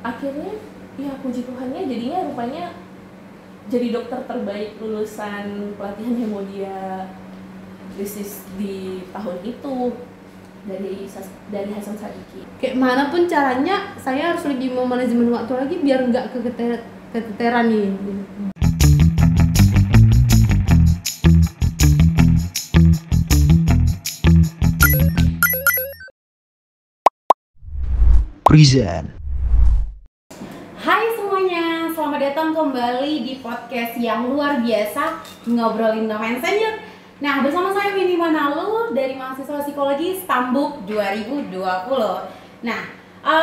akhirnya ya puji Tuhannya jadinya rupanya jadi dokter terbaik lulusan pelatihan Hemodia Krisis di tahun itu dari Hasan Sadiki. Kayak mana pun caranya saya harus lebih memanajemen waktu lagi biar nggak keteteran nih. Present. Hai semuanya, selamat datang kembali di podcast yang luar biasa ngobrolin No Mention Yuk. Nah, bersama saya Winnie Manalu dari mahasiswa psikologi Stambuk 2020. Nah,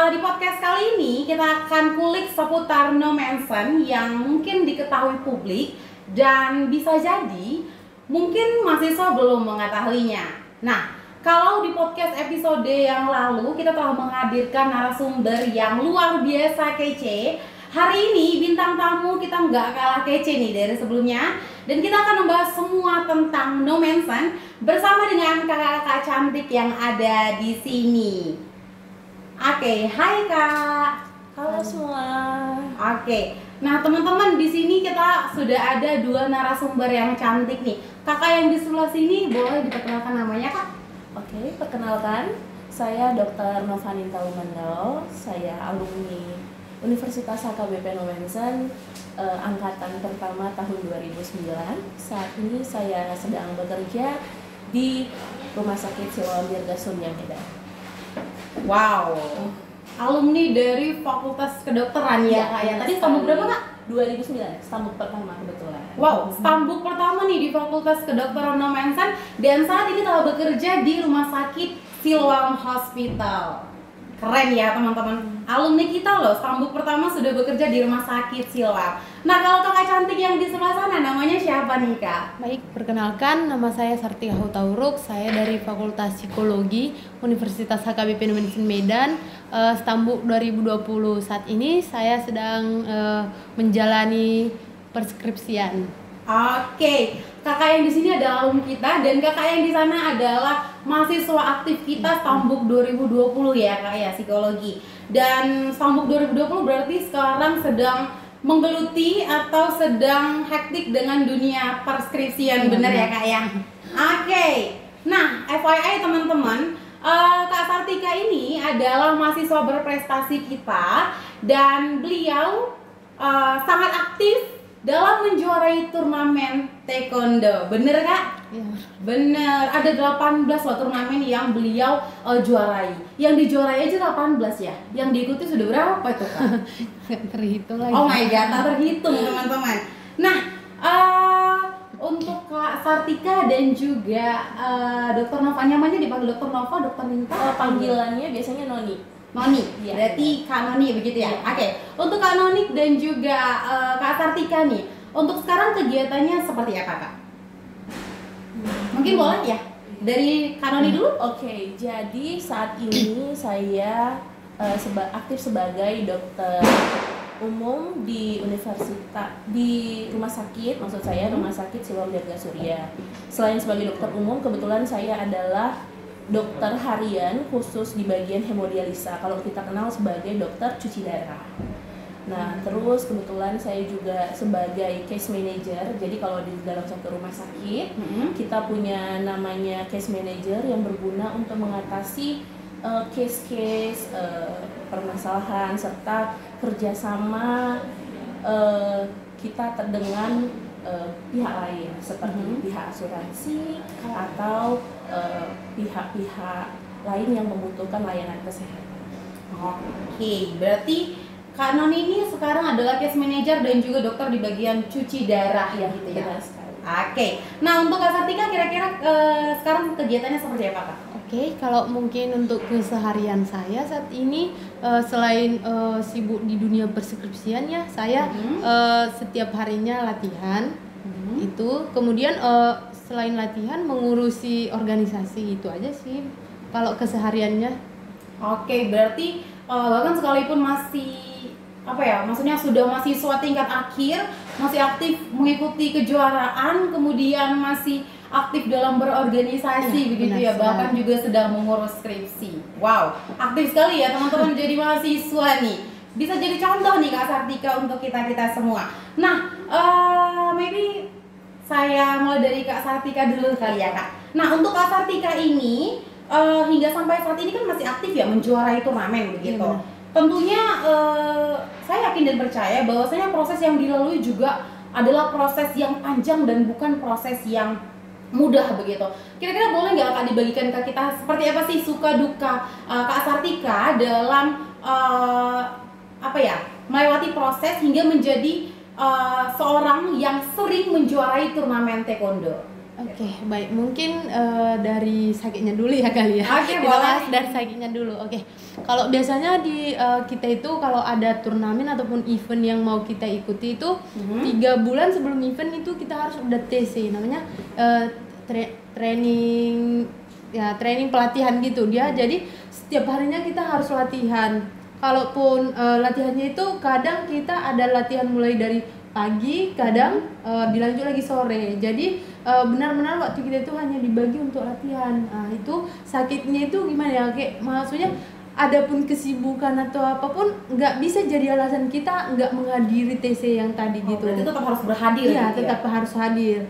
di podcast kali ini kita akan kulik seputar No Mention yang mungkin diketahui publik dan bisa jadi mungkin mahasiswa belum mengetahuinya. Nah, kalau di podcast episode yang lalu kita telah menghadirkan narasumber yang luar biasa kece. Hari ini bintang tamu kita nggak kalah kece nih dari sebelumnya. Dan kita akan membahas semua tentang No Mention bersama dengan kakak-kakak cantik yang ada di sini. Oke, hai Kak. Halo semua. Oke. Nah, teman-teman, di sini kita sudah ada dua narasumber yang cantik nih. Kakak yang di sebelah sini boleh diperkenalkan namanya, Kak? Oke, perkenalkan, saya Dr. Novaninta Lumandao. Saya alumni Universitas HKBP No Mention angkatan pertama tahun 2009. Saat ini saya sedang bekerja di Rumah Sakit Siloam Dirgasuria Medan. Wow, alumni dari Fakultas Kedokteran ya, Kak ya. Tadi stambuk berapa, Kak? 2009, stambuk pertama kebetulan. Wow, stambuk pertama nih di Fakultas Kedokteran No Mention dan saat ini telah bekerja di Rumah Sakit Siloam Hospital. Keren ya teman-teman, alumni kita loh, stambuk pertama sudah bekerja di Rumah Sakit Siloam. Nah, kalau kakak cantik yang di sebelah sana namanya siapa nih, Kak? Baik, perkenalkan nama saya Sartika Hutauruk. Saya dari Fakultas Psikologi Universitas HKBP No Mention Medan, Stambuk 2020. Saat ini saya sedang menjalani perskripsian. Oke, kakak yang di sini adalah alumni kita dan kakak yang di sana adalah mahasiswa aktif kita Stambuk 2020 ya, Kak ya, psikologi. Dan Stambuk 2020 berarti sekarang sedang menggeluti atau sedang hektik dengan dunia perskripsian, bener ya, Kak ya? Oke. Nah, FYI teman-teman, Kak Sartika ini adalah mahasiswa berprestasi kita dan beliau sangat aktif dalam menjuarai turnamen taekwondo. Bener, Kak? Ya. Bener, ada 18 loh turnamen yang beliau juarai. Yang dijuarai aja 18 ya? Yang diikuti sudah berapa itu, Kak? Nggak terhitung lagi. Oh my god, tak terhitung teman-teman. Nah, untuk Kak Sartika dan juga Dr. Nova, nyamannya dipanggil Dr. Nova, Dr. Ninta? Panggilannya biasanya Noni. Noni, Ya, berarti Kak Noni begitu ya? Oke, untuk Kak Noni dan juga Kak Sartika nih, untuk sekarang kegiatannya seperti apa, Kak? Mungkin boleh ya? Dari Kak Noni dulu? Oke, jadi saat ini saya aktif sebagai dokter umum di rumah sakit, maksud saya Rumah Sakit Siloam Dirgasuria. Selain sebagai dokter umum, kebetulan saya adalah dokter harian khusus di bagian hemodialisa. Kalau kita kenal sebagai dokter cuci darah. Nah, terus kebetulan saya juga sebagai case manager. Jadi kalau di dalam satu rumah sakit, kita punya namanya case manager yang berguna untuk mengatasi case-case permasalahan serta kerjasama kita dengan pihak lain seperti pihak asuransi atau pihak-pihak lain yang membutuhkan layanan kesehatan. Oke, berarti Kak Noni ini sekarang adalah case manager dan juga dokter di bagian cuci darah ya gitu ya. Benar sekali. Oke, nah untuk Kak Sartika kira-kira sekarang kegiatannya seperti apa, Kak? Oke, kalau mungkin untuk keseharian saya saat ini selain sibuk di dunia perskripsian ya, saya setiap harinya latihan. Itu kemudian selain latihan mengurusi organisasi, itu aja sih kalau kesehariannya. Oke, berarti bahkan sekalipun masih maksudnya sudah mahasiswa tingkat akhir, masih aktif mengikuti kejuaraan, kemudian masih aktif dalam berorganisasi begitu ya, bahkan juga sedang mengurus skripsi. Wow, aktif sekali ya teman-teman jadi mahasiswa nih. bisa jadi contoh nih Kak Sartika untuk kita semua. Nah, maybe saya mulai dari Kak Sartika dulu kali ya Kak. Nah, untuk Kak Sartika ini hingga sampai saat ini kan masih aktif ya menjuarai turnamen begitu. Iya, tentunya saya yakin dan percaya bahwasanya proses yang dilalui juga adalah proses yang panjang dan bukan proses yang mudah begitu. Kira-kira boleh nggak Kak dibagikan ke kita seperti apa sih suka duka Kak Sartika dalam melewati proses hingga menjadi seorang yang sering menjuarai turnamen taekwondo? Oke, baik. Mungkin dari sakitnya dulu ya kali ya. Oke, Kita boleh. bahas dari sakitnya dulu. Oke. Kalau biasanya di kita itu kalau ada turnamen ataupun event yang mau kita ikuti itu 3 bulan sebelum event itu kita harus udah TC, namanya training ya, training pelatihan gitu dia. Jadi setiap harinya kita harus latihan. Kalaupun latihannya itu kadang kita ada latihan mulai dari pagi, kadang dilanjut lagi sore. Jadi benar-benar waktu kita itu hanya dibagi untuk latihan. Nah, itu sakitnya itu gimana ya? Kayak maksudnya adapun kesibukan atau apapun nggak bisa jadi alasan kita nggak menghadiri TC yang tadi gitu. Berarti tetap harus berhadir. Iya, gitu tetap harus hadir.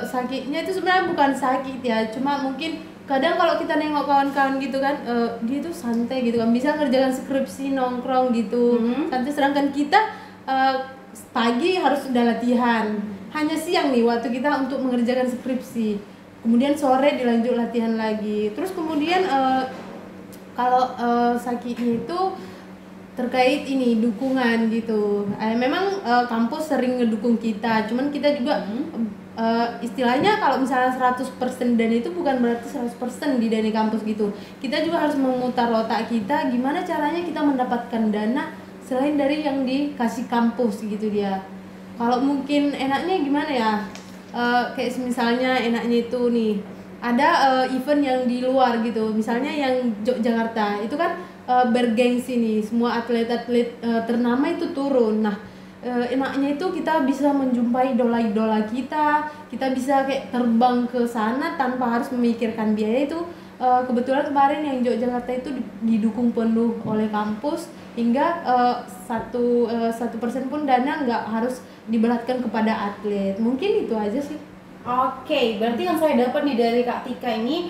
Sakitnya itu sebenarnya bukan sakit ya, cuma mungkin kadang kalau kita nengok kawan-kawan gitu kan, dia tuh santai gitu kan, bisa ngerjakan skripsi nongkrong gitu, santai, sedangkan kita pagi harus sudah latihan, hanya siang nih waktu kita untuk mengerjakan skripsi, kemudian sore dilanjut latihan lagi, terus kemudian kalau sakitnya itu terkait ini dukungan gitu. Memang kampus sering ngedukung kita, cuman kita juga istilahnya kalau misalnya 100% dana itu bukan berarti 100% di dana kampus gitu. Kita juga harus memutar otak kita gimana caranya kita mendapatkan dana selain dari yang dikasih kampus gitu dia. Kalau mungkin enaknya gimana ya? Kayak misalnya enaknya itu nih ada event yang di luar gitu, misalnya yang Yogyakarta itu kan bergengsi nih, semua atlet-atlet ternama itu turun. Nah, enaknya itu kita bisa menjumpai idola-idola kita bisa kayak terbang ke sana tanpa harus memikirkan biaya itu. Kebetulan kemarin yang Yogyakarta itu didukung penuh oleh kampus hingga 1% pun dana nggak harus diberatkan kepada atlet. Mungkin itu aja sih. Oke, berarti yang saya dapat nih dari Kak Tika ini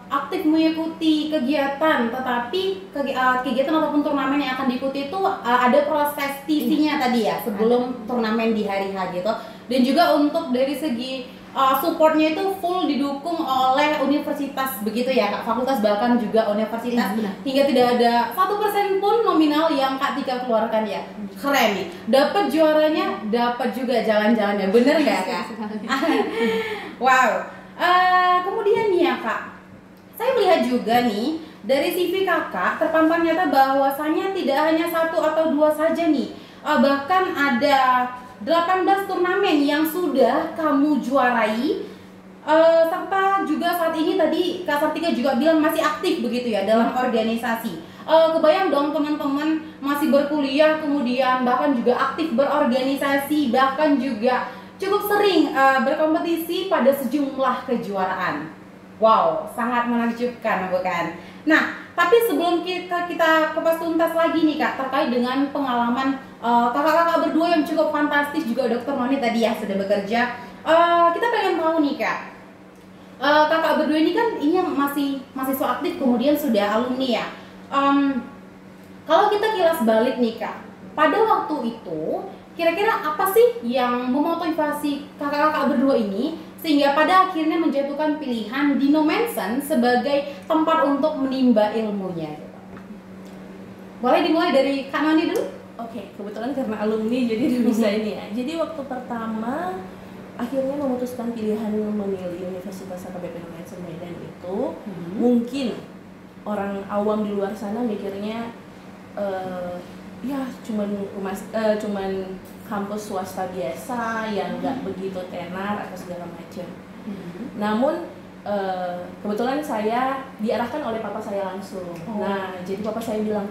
aktif mengikuti kegiatan, tetapi kegiatan ataupun turnamen yang akan diikuti itu ada proses TC-nya tadi ya sebelum turnamen di hari H gitu. Dan juga untuk dari segi supportnya itu full didukung oleh universitas begitu ya Kak, fakultas bahkan juga universitas, hingga tidak ada 1% pun nominal yang Kak Tika keluarkan ya. Keren nih, dapat juaranya, dapat juga jalan-jalannya, bener nggak Kak? Wow. Kemudian nih ya Kak, saya melihat juga nih dari CV Kakak terpampang nyata bahwasanya tidak hanya 1 atau 2 saja nih, bahkan ada 18 turnamen yang sudah kamu juarai, serta juga saat ini tadi Kak Sartika juga bilang masih aktif begitu ya dalam organisasi. Kebayang dong teman-teman masih berkuliah kemudian bahkan juga aktif berorganisasi, bahkan juga cukup sering berkompetisi pada sejumlah kejuaraan. Wow, sangat menakjubkan bukan? Nah, tapi sebelum kita kupas tuntas lagi nih Kak terkait dengan pengalaman kakak-kakak berdua yang cukup fantastis, juga Dokter Noni tadi ya sudah bekerja, kita pengen tahu nih Kak, kakak berdua ini kan ini yang masih mahasiswa aktif kemudian sudah alumni ya. Kalau kita kilas balik nih Kak, pada waktu itu kira-kira apa sih yang memotivasi kakak-kakak berdua ini sehingga pada akhirnya menjatuhkan pilihan di No Mansion sebagai tempat untuk menimba ilmunya? Boleh dimulai dari Kak Noni dulu? Oke, kebetulan karena alumni jadi udah bisa ini ya. Jadi waktu pertama akhirnya memutuskan pilihan memilih Universitas AKBP No Mansion Medan itu, mungkin orang awam di luar sana mikirnya ya cuman kampus swasta biasa yang nggak begitu tenar atau segala macam. Namun kebetulan saya diarahkan oleh papa saya langsung. Nah, jadi papa saya bilang,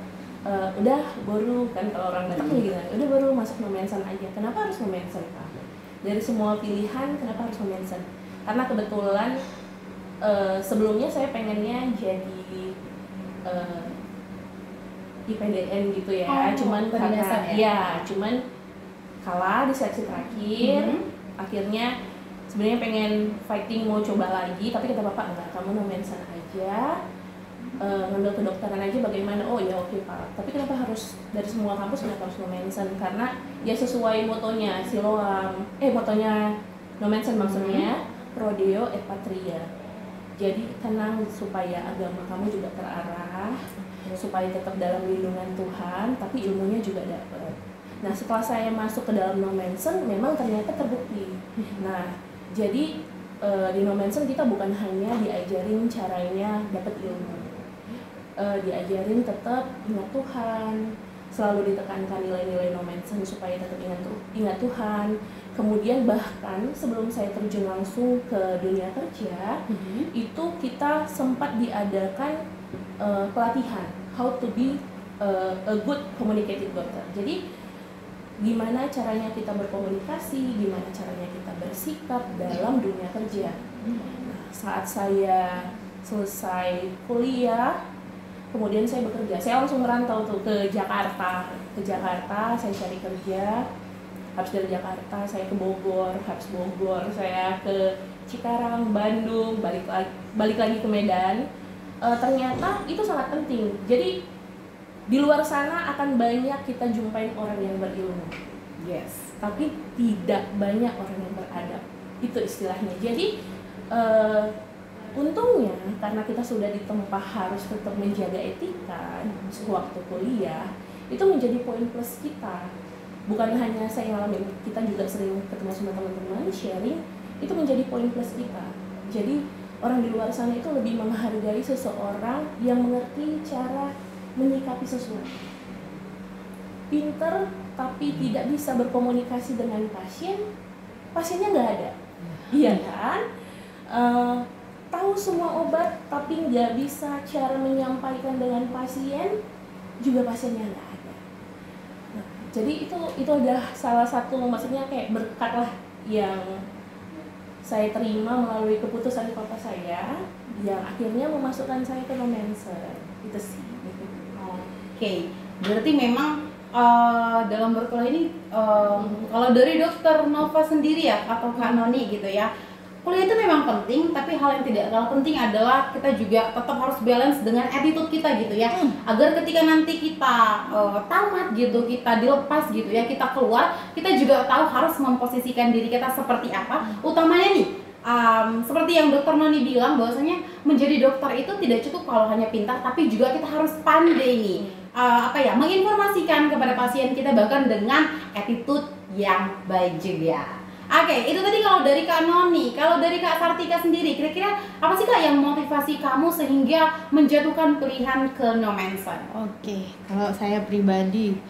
udah baru kan kalau orang Batak gitu, udah baru masuk No Mansion aja. Kenapa harus No Mansion Pak? Dari semua pilihan kenapa harus No Mansion? Karena kebetulan sebelumnya saya pengennya jadi IPDN gitu ya. Oh, Cuman karena pendidikan ya? ya, cuman kalah di seleksi terakhir. Akhirnya sebenarnya pengen fighting mau coba lagi, tapi kata bapak enggak, kamu no mention aja, ngambil kedokteran aja bagaimana. Oh ya oke pak, tapi kenapa harus dari semua kampus kenapa harus no mention? Karena ya sesuai motonya Siloam, motonya no mention maksudnya Prodeo et Patria. Jadi tenang supaya agama kamu juga terarah, supaya tetap dalam lindungan Tuhan, tapi ilmunya juga dapat. Nah setelah saya masuk ke dalam no mention, memang ternyata terbukti. Nah jadi di no mention kita bukan hanya diajarin caranya dapat ilmu, diajarin tetap ingat Tuhan, selalu ditekankan nilai-nilai no mention supaya tetap ingat Tuhan. Kemudian bahkan sebelum saya terjun langsung ke dunia kerja, itu kita sempat diadakan pelatihan how to be a good communicative doctor. Jadi gimana caranya kita berkomunikasi, gimana caranya kita bersikap dalam dunia kerja. Nah, saat saya selesai kuliah, kemudian saya bekerja, saya langsung merantau tuh ke Jakarta. Saya cari kerja. Habis dari Jakarta saya ke Bogor, habis Bogor saya ke Cikarang, Bandung, balik lagi ke Medan. Ternyata itu sangat penting. Jadi di luar sana akan banyak kita jumpain orang yang berilmu, Yes. tapi tidak banyak orang yang beradab. Itu istilahnya. Jadi untungnya karena kita sudah ditempa harus tetap menjaga etika waktu kuliah, itu menjadi poin plus kita. Bukan hanya saya ngalamin, kita juga sering ketemu sama teman-teman sharing, itu menjadi poin plus kita. Jadi orang di luar sana itu lebih menghargai seseorang yang mengerti cara menyikapi sesuatu. Pinter tapi tidak bisa berkomunikasi dengan pasiennya nggak ada. Iya kan? Tahu semua obat tapi nggak bisa cara menyampaikan dengan pasien, juga pasiennya nggak ada. Nah, jadi itu adalah salah satu, maksudnya kayak berkat lah yang saya terima melalui keputusan papa saya yang akhirnya memasukkan saya ke no mention. Itu sih. Oke, berarti memang dalam berkuliah ini kalau dari dokter Nova sendiri ya atau Kak Noni gitu ya, kuliah itu memang penting, tapi hal yang tidak kalah penting adalah kita juga tetap harus balance dengan attitude kita gitu ya, agar ketika nanti kita tamat gitu, kita dilepas gitu ya, kita keluar, kita juga tahu harus memposisikan diri kita seperti apa. Utamanya nih seperti yang dokter Noni bilang, bahwasanya menjadi dokter itu tidak cukup kalau hanya pintar, tapi juga kita harus pandai nih menginformasikan kepada pasien kita, bahkan dengan attitude yang baik juga. Oke, itu tadi kalau dari Kak Noni. Kalau dari Kak Sartika sendiri, kira-kira apa sih Kak yang motivasi kamu sehingga menjatuhkan pilihan ke no mention? Oke, kalau saya pribadi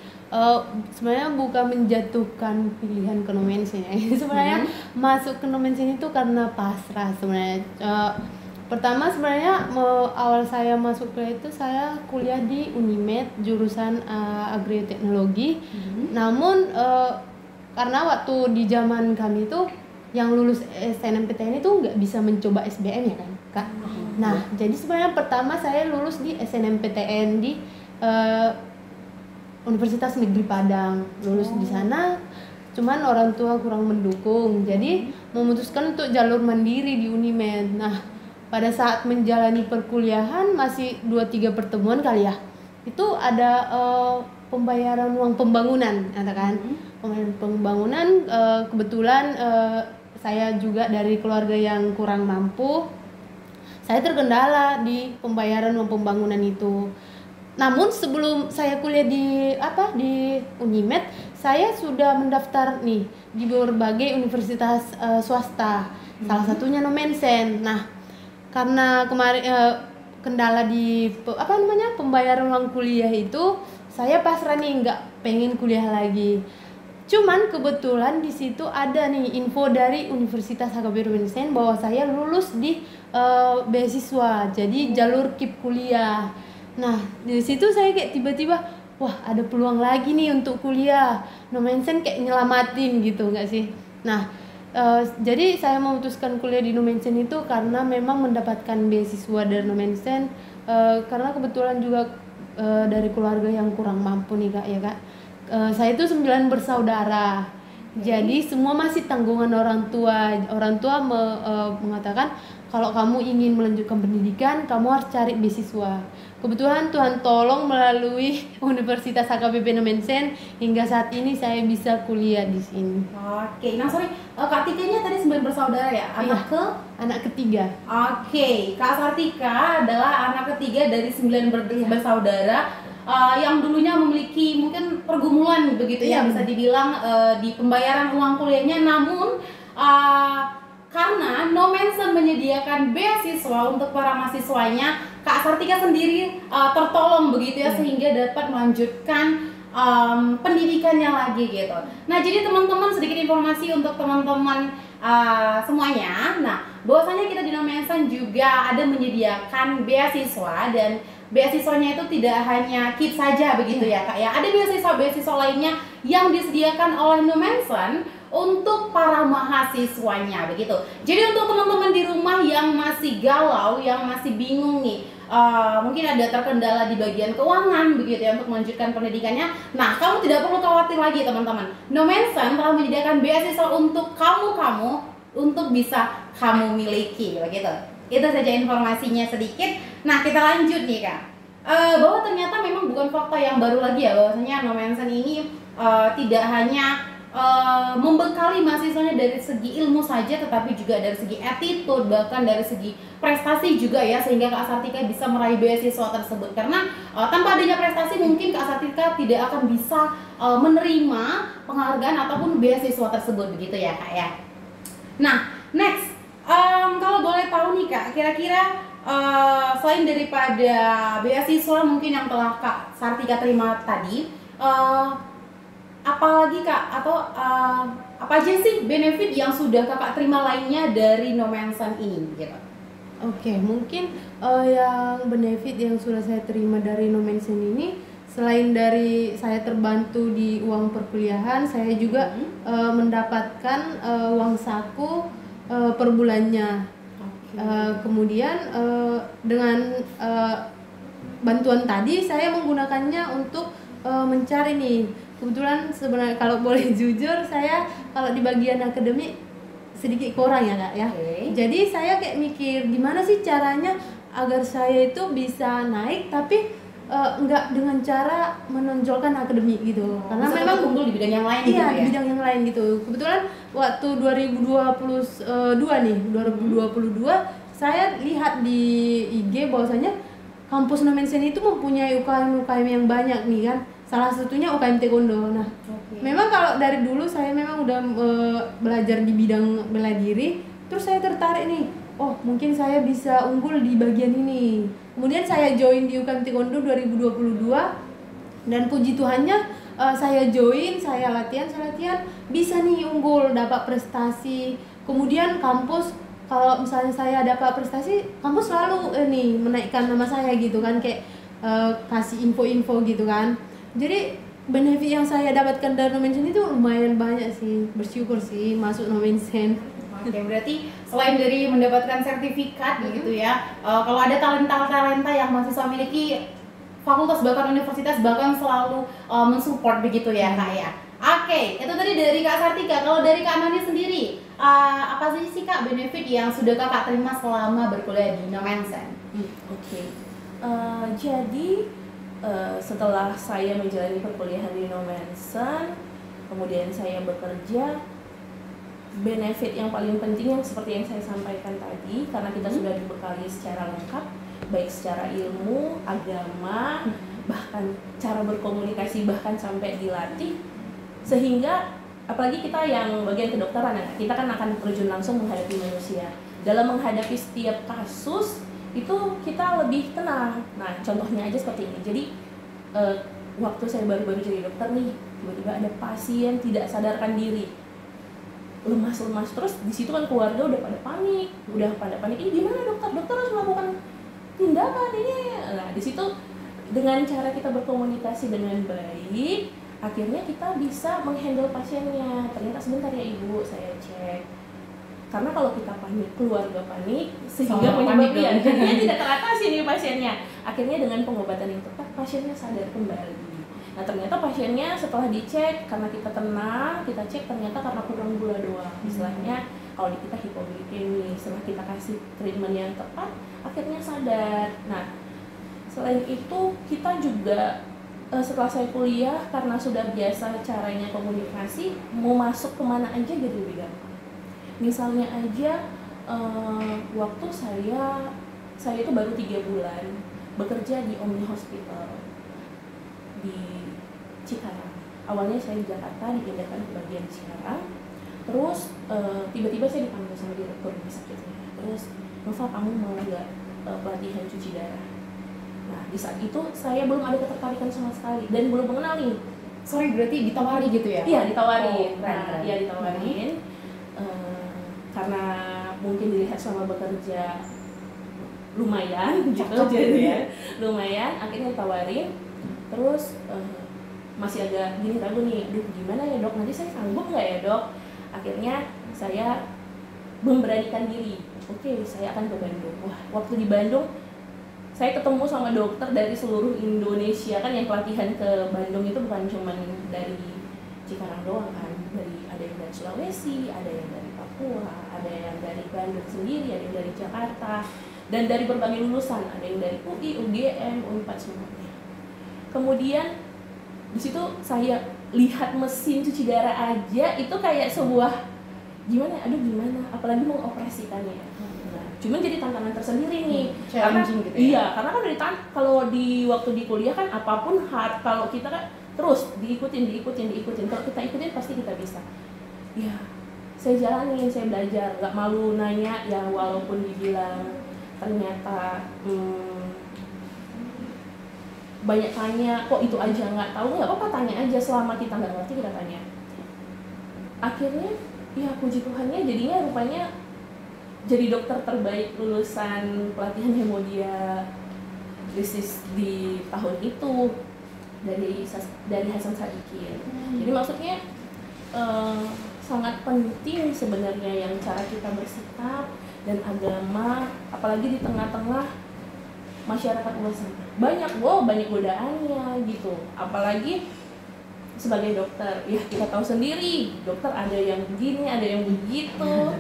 sebenarnya bukan menjatuhkan pilihan ke no mention ya. Sebenarnya masuk ke no mention itu karena pasrah sebenarnya. Pertama sebenarnya awal saya masuk kuliah itu saya kuliah di Unimed jurusan Agroteknologi. Namun karena waktu di zaman kami itu yang lulus SNMPTN itu nggak bisa mencoba SBM ya kan Kak. Nah jadi sebenarnya pertama saya lulus di SNMPTN di Universitas Negeri Padang, lulus di sana. Cuman orang tua kurang mendukung, jadi memutuskan untuk jalur mandiri di Unimed. Nah pada saat menjalani perkuliahan masih 2-3 pertemuan kali ya, itu ada pembayaran uang pembangunan, katakan pembangunan. Kebetulan saya juga dari keluarga yang kurang mampu, saya terkendala di pembayaran uang pembangunan itu. Namun sebelum saya kuliah di Unimed, saya sudah mendaftar nih di berbagai universitas swasta, salah satunya no mention. Nah karena kemarin kendala di pembayaran uang kuliah itu, saya pasrah nih, nggak pengen kuliah lagi. Cuman kebetulan di situ ada nih info dari Universitas HKBP Indonesia bahwa saya lulus di beasiswa, jadi jalur KIP kuliah. Nah di situ saya kayak tiba-tiba, wah ada peluang lagi nih untuk kuliah. No mention kayak nyelamatin gitu nggak sih? Nah jadi saya memutuskan kuliah di no mention itu karena memang mendapatkan beasiswa dari no mention, karena kebetulan juga dari keluarga yang kurang mampu nih Kak ya Kak. Saya itu 9 bersaudara. Jadi semua masih tanggungan orang tua. Orang tua mengatakan kalau kamu ingin melanjutkan pendidikan, kamu harus cari beasiswa. Kebetulan Tuhan tolong melalui Universitas HKBP Nomensen hingga saat ini saya bisa kuliah di sini. Oke, nah sorry, Kak Tikanya tadi 9 bersaudara ya? Anak ketiga. Oke, Kak Sartika adalah anak ketiga dari 9 bersaudara yang dulunya memiliki mungkin pergumulan begitu ya, bisa dibilang di pembayaran uang kuliahnya, namun karena Nomensen menyediakan beasiswa untuk para mahasiswanya, Kak Sartika sendiri tertolong begitu ya, sehingga dapat melanjutkan pendidikannya lagi gitu. Nah, jadi teman-teman, sedikit informasi untuk teman-teman semuanya. Nah, bahwasanya kita di Nomensen juga ada menyediakan beasiswa, dan beasiswanya itu tidak hanya KIP saja begitu ya Kak ya. Ada beasiswa lainnya yang disediakan oleh Nomensen untuk para mahasiswanya begitu. Jadi untuk teman-teman di rumah yang masih galau, yang masih bingung nih, mungkin ada terkendala di bagian keuangan begitu ya untuk melanjutkan pendidikannya. Nah, kamu tidak perlu khawatir lagi teman-teman. Nomensen telah menyediakan beasiswa untuk kamu untuk bisa kamu miliki begitu. Itu saja informasinya sedikit. Nah, kita lanjut nih Kak. Bahwa ternyata memang bukan fakta yang baru lagi ya, bahwasanya Nomensen ini tidak hanya membekali mahasiswanya dari segi ilmu saja, tetapi juga dari segi attitude, bahkan dari segi prestasi juga ya, sehingga Kak Sartika bisa meraih beasiswa tersebut. Karena tanpa adanya prestasi mungkin Kak Sartika tidak akan bisa menerima penghargaan ataupun beasiswa tersebut begitu ya Kak ya. Nah, next, kalau boleh tahu nih Kak, kira-kira selain daripada beasiswa mungkin yang telah Kak Sartika terima tadi, apalagi Kak, atau apa aja sih benefit yang sudah Kakak terima lainnya dari Nomensen ini gitu? Oke, mungkin yang benefit yang sudah saya terima dari Nomensen ini, selain dari saya terbantu di uang perkuliahan, saya juga mendapatkan uang saku per bulannya. Kemudian dengan bantuan tadi saya menggunakannya untuk mencari nih. Kebetulan sebenarnya kalau boleh jujur, saya kalau di bagian akademik sedikit kurang ya Kak ya. Jadi saya kayak mikir gimana sih caranya agar saya itu bisa naik tapi enggak dengan cara menonjolkan akademik gitu. Karena memang unggul di bidang yang lain gitu ya. ya. Di bidang yang lain gitu. Kebetulan waktu 2022 saya lihat di IG bahwasanya kampus Nomensen itu mempunyai UKM yang banyak nih kan. Salah satunya UKM Taekwondo. Nah, memang kalau dari dulu saya memang udah belajar di bidang bela diri, terus saya tertarik nih. Oh, mungkin saya bisa unggul di bagian ini. Kemudian saya join di UKM Taekwondo 2022 dan puji Tuhannya saya join, saya latihan, bisa nih unggul, dapat prestasi. Kemudian kampus, kalau misalnya saya dapat prestasi, kampus selalu menaikkan nama saya gitu kan, kayak kasih info-info gitu kan. Jadi benefit yang saya dapatkan dari Nomensen itu lumayan banyak sih, bersyukur sih masuk Nomensen. Oke, berarti selain dari mendapatkan sertifikat begitu ya, kalau ada talenta yang mahasiswa miliki, fakultas bahkan universitas bahkan selalu mensupport begitu ya Kak ya. Oke, itu tadi dari Kak Sartika. Kalau dari Kak Nani sendiri, apa sih Kak benefit yang sudah Kakak terima selama berkuliah di Nomensen? Jadi setelah saya menjalani perkuliahan di Nomensen, kemudian saya bekerja, benefit yang paling penting yang seperti yang saya sampaikan tadi, karena kita sudah dibekali secara lengkap, baik secara ilmu, agama, bahkan cara berkomunikasi, bahkan sampai dilatih, sehingga apalagi kita yang bagian kedokteran ya, kita kan akan terjun langsung menghadapi manusia. Dalam menghadapi setiap kasus itu kita lebih tenang. Nah, contohnya aja seperti ini. Jadi waktu saya baru-baru jadi dokter nih, tiba-tiba ada pasien tidak sadarkan diri, lemas, terus di situ kan keluarga udah pada panik, ini gimana dokter harus melakukan tindakan ini. Nah, di situ dengan cara kita berkomunikasi dengan baik, akhirnya kita bisa menghandle pasiennya. Ternyata sebentar ya ibu, saya cek karena kalau kita panik, keluarga panik, sehingga Sama panik menyebabkan dong. jadinya tidak teratasi nih pasiennya. Akhirnya dengan pengobatan yang tepat, pasiennya sadar kembali. Nah ternyata pasiennya setelah dicek, karena kita tenang, kita cek ternyata karena kurang gula doang. Istilahnya kalau di kita hipoglikemi, setelah kita kasih treatment yang tepat, akhirnya sadar. Nah selain itu kita juga setelah saya kuliah, karena sudah biasa caranya komunikasi, mau masuk kemana aja jadi lebih gampang. Misalnya aja waktu saya itu baru 3 bulan bekerja di Omni Hospital di Cikarang. Awalnya saya di Jakarta, dipindahkan ke bagian Cikarang. Terus tiba-tiba saya dipanggil sama direktur rumah sakitnya. Terus, Nova, kamu mau nggak pelatihan cuci darah? Nah di saat itu saya belum ada ketertarikan sama sekali dan belum mengenal nih. Sorry, berarti ditawari gitu ya? Iya ditawarin. Keren, Nah, keren. iya ditawarin. Karena mungkin dilihat selama bekerja lumayan gitu, Cocok gitu jadi ya. lumayan. Akhirnya ditawarin. Terus masih agak gini ragu nih, aduh gimana ya dok, nanti saya sanggup nggak ya dok? Akhirnya saya memberanikan diri, oke saya akan ke Bandung. Wah waktu di Bandung saya ketemu sama dokter dari seluruh Indonesia, kan yang pelatihan ke Bandung itu bukan cuma dari Cikarang doang kan, ada yang dari Sulawesi, ada yang dari Papua, ada yang dari Bandung sendiri, ada yang dari Jakarta, dan dari berbagai lulusan, ada yang dari UI, UGM, Unpad semuanya. Kemudian di situ saya lihat mesin cuci darah aja itu kayak sebuah gimana, apalagi mengoperasikannya. Nah, cuman jadi tantangan tersendiri nih, Challenging karena, gitu ya? Iya, karena kan kalau di waktu di kuliah kan apapun kalau kita kan terus diikutin. Kalau kita ikutin pasti kita bisa. Ya, saya jalanin, saya belajar, nggak malu nanya ya, walaupun dibilang ternyata banyak tanya, kok itu aja nggak tahu, nggak apa-apa, tanya aja, selama kita nggak ngerti kita tanya. Akhirnya ya puji Tuhannya jadinya rupanya jadi dokter terbaik lulusan pelatihan hemodialisis di tahun itu dari Hasan Sadikin. Jadi maksudnya sangat penting sebenarnya yang cara kita bersikap dan agama, apalagi di tengah-tengah masyarakat luas sana. Banyak godaannya gitu. Apalagi sebagai dokter, ya kita tahu sendiri, dokter ada yang begini, ada yang begitu,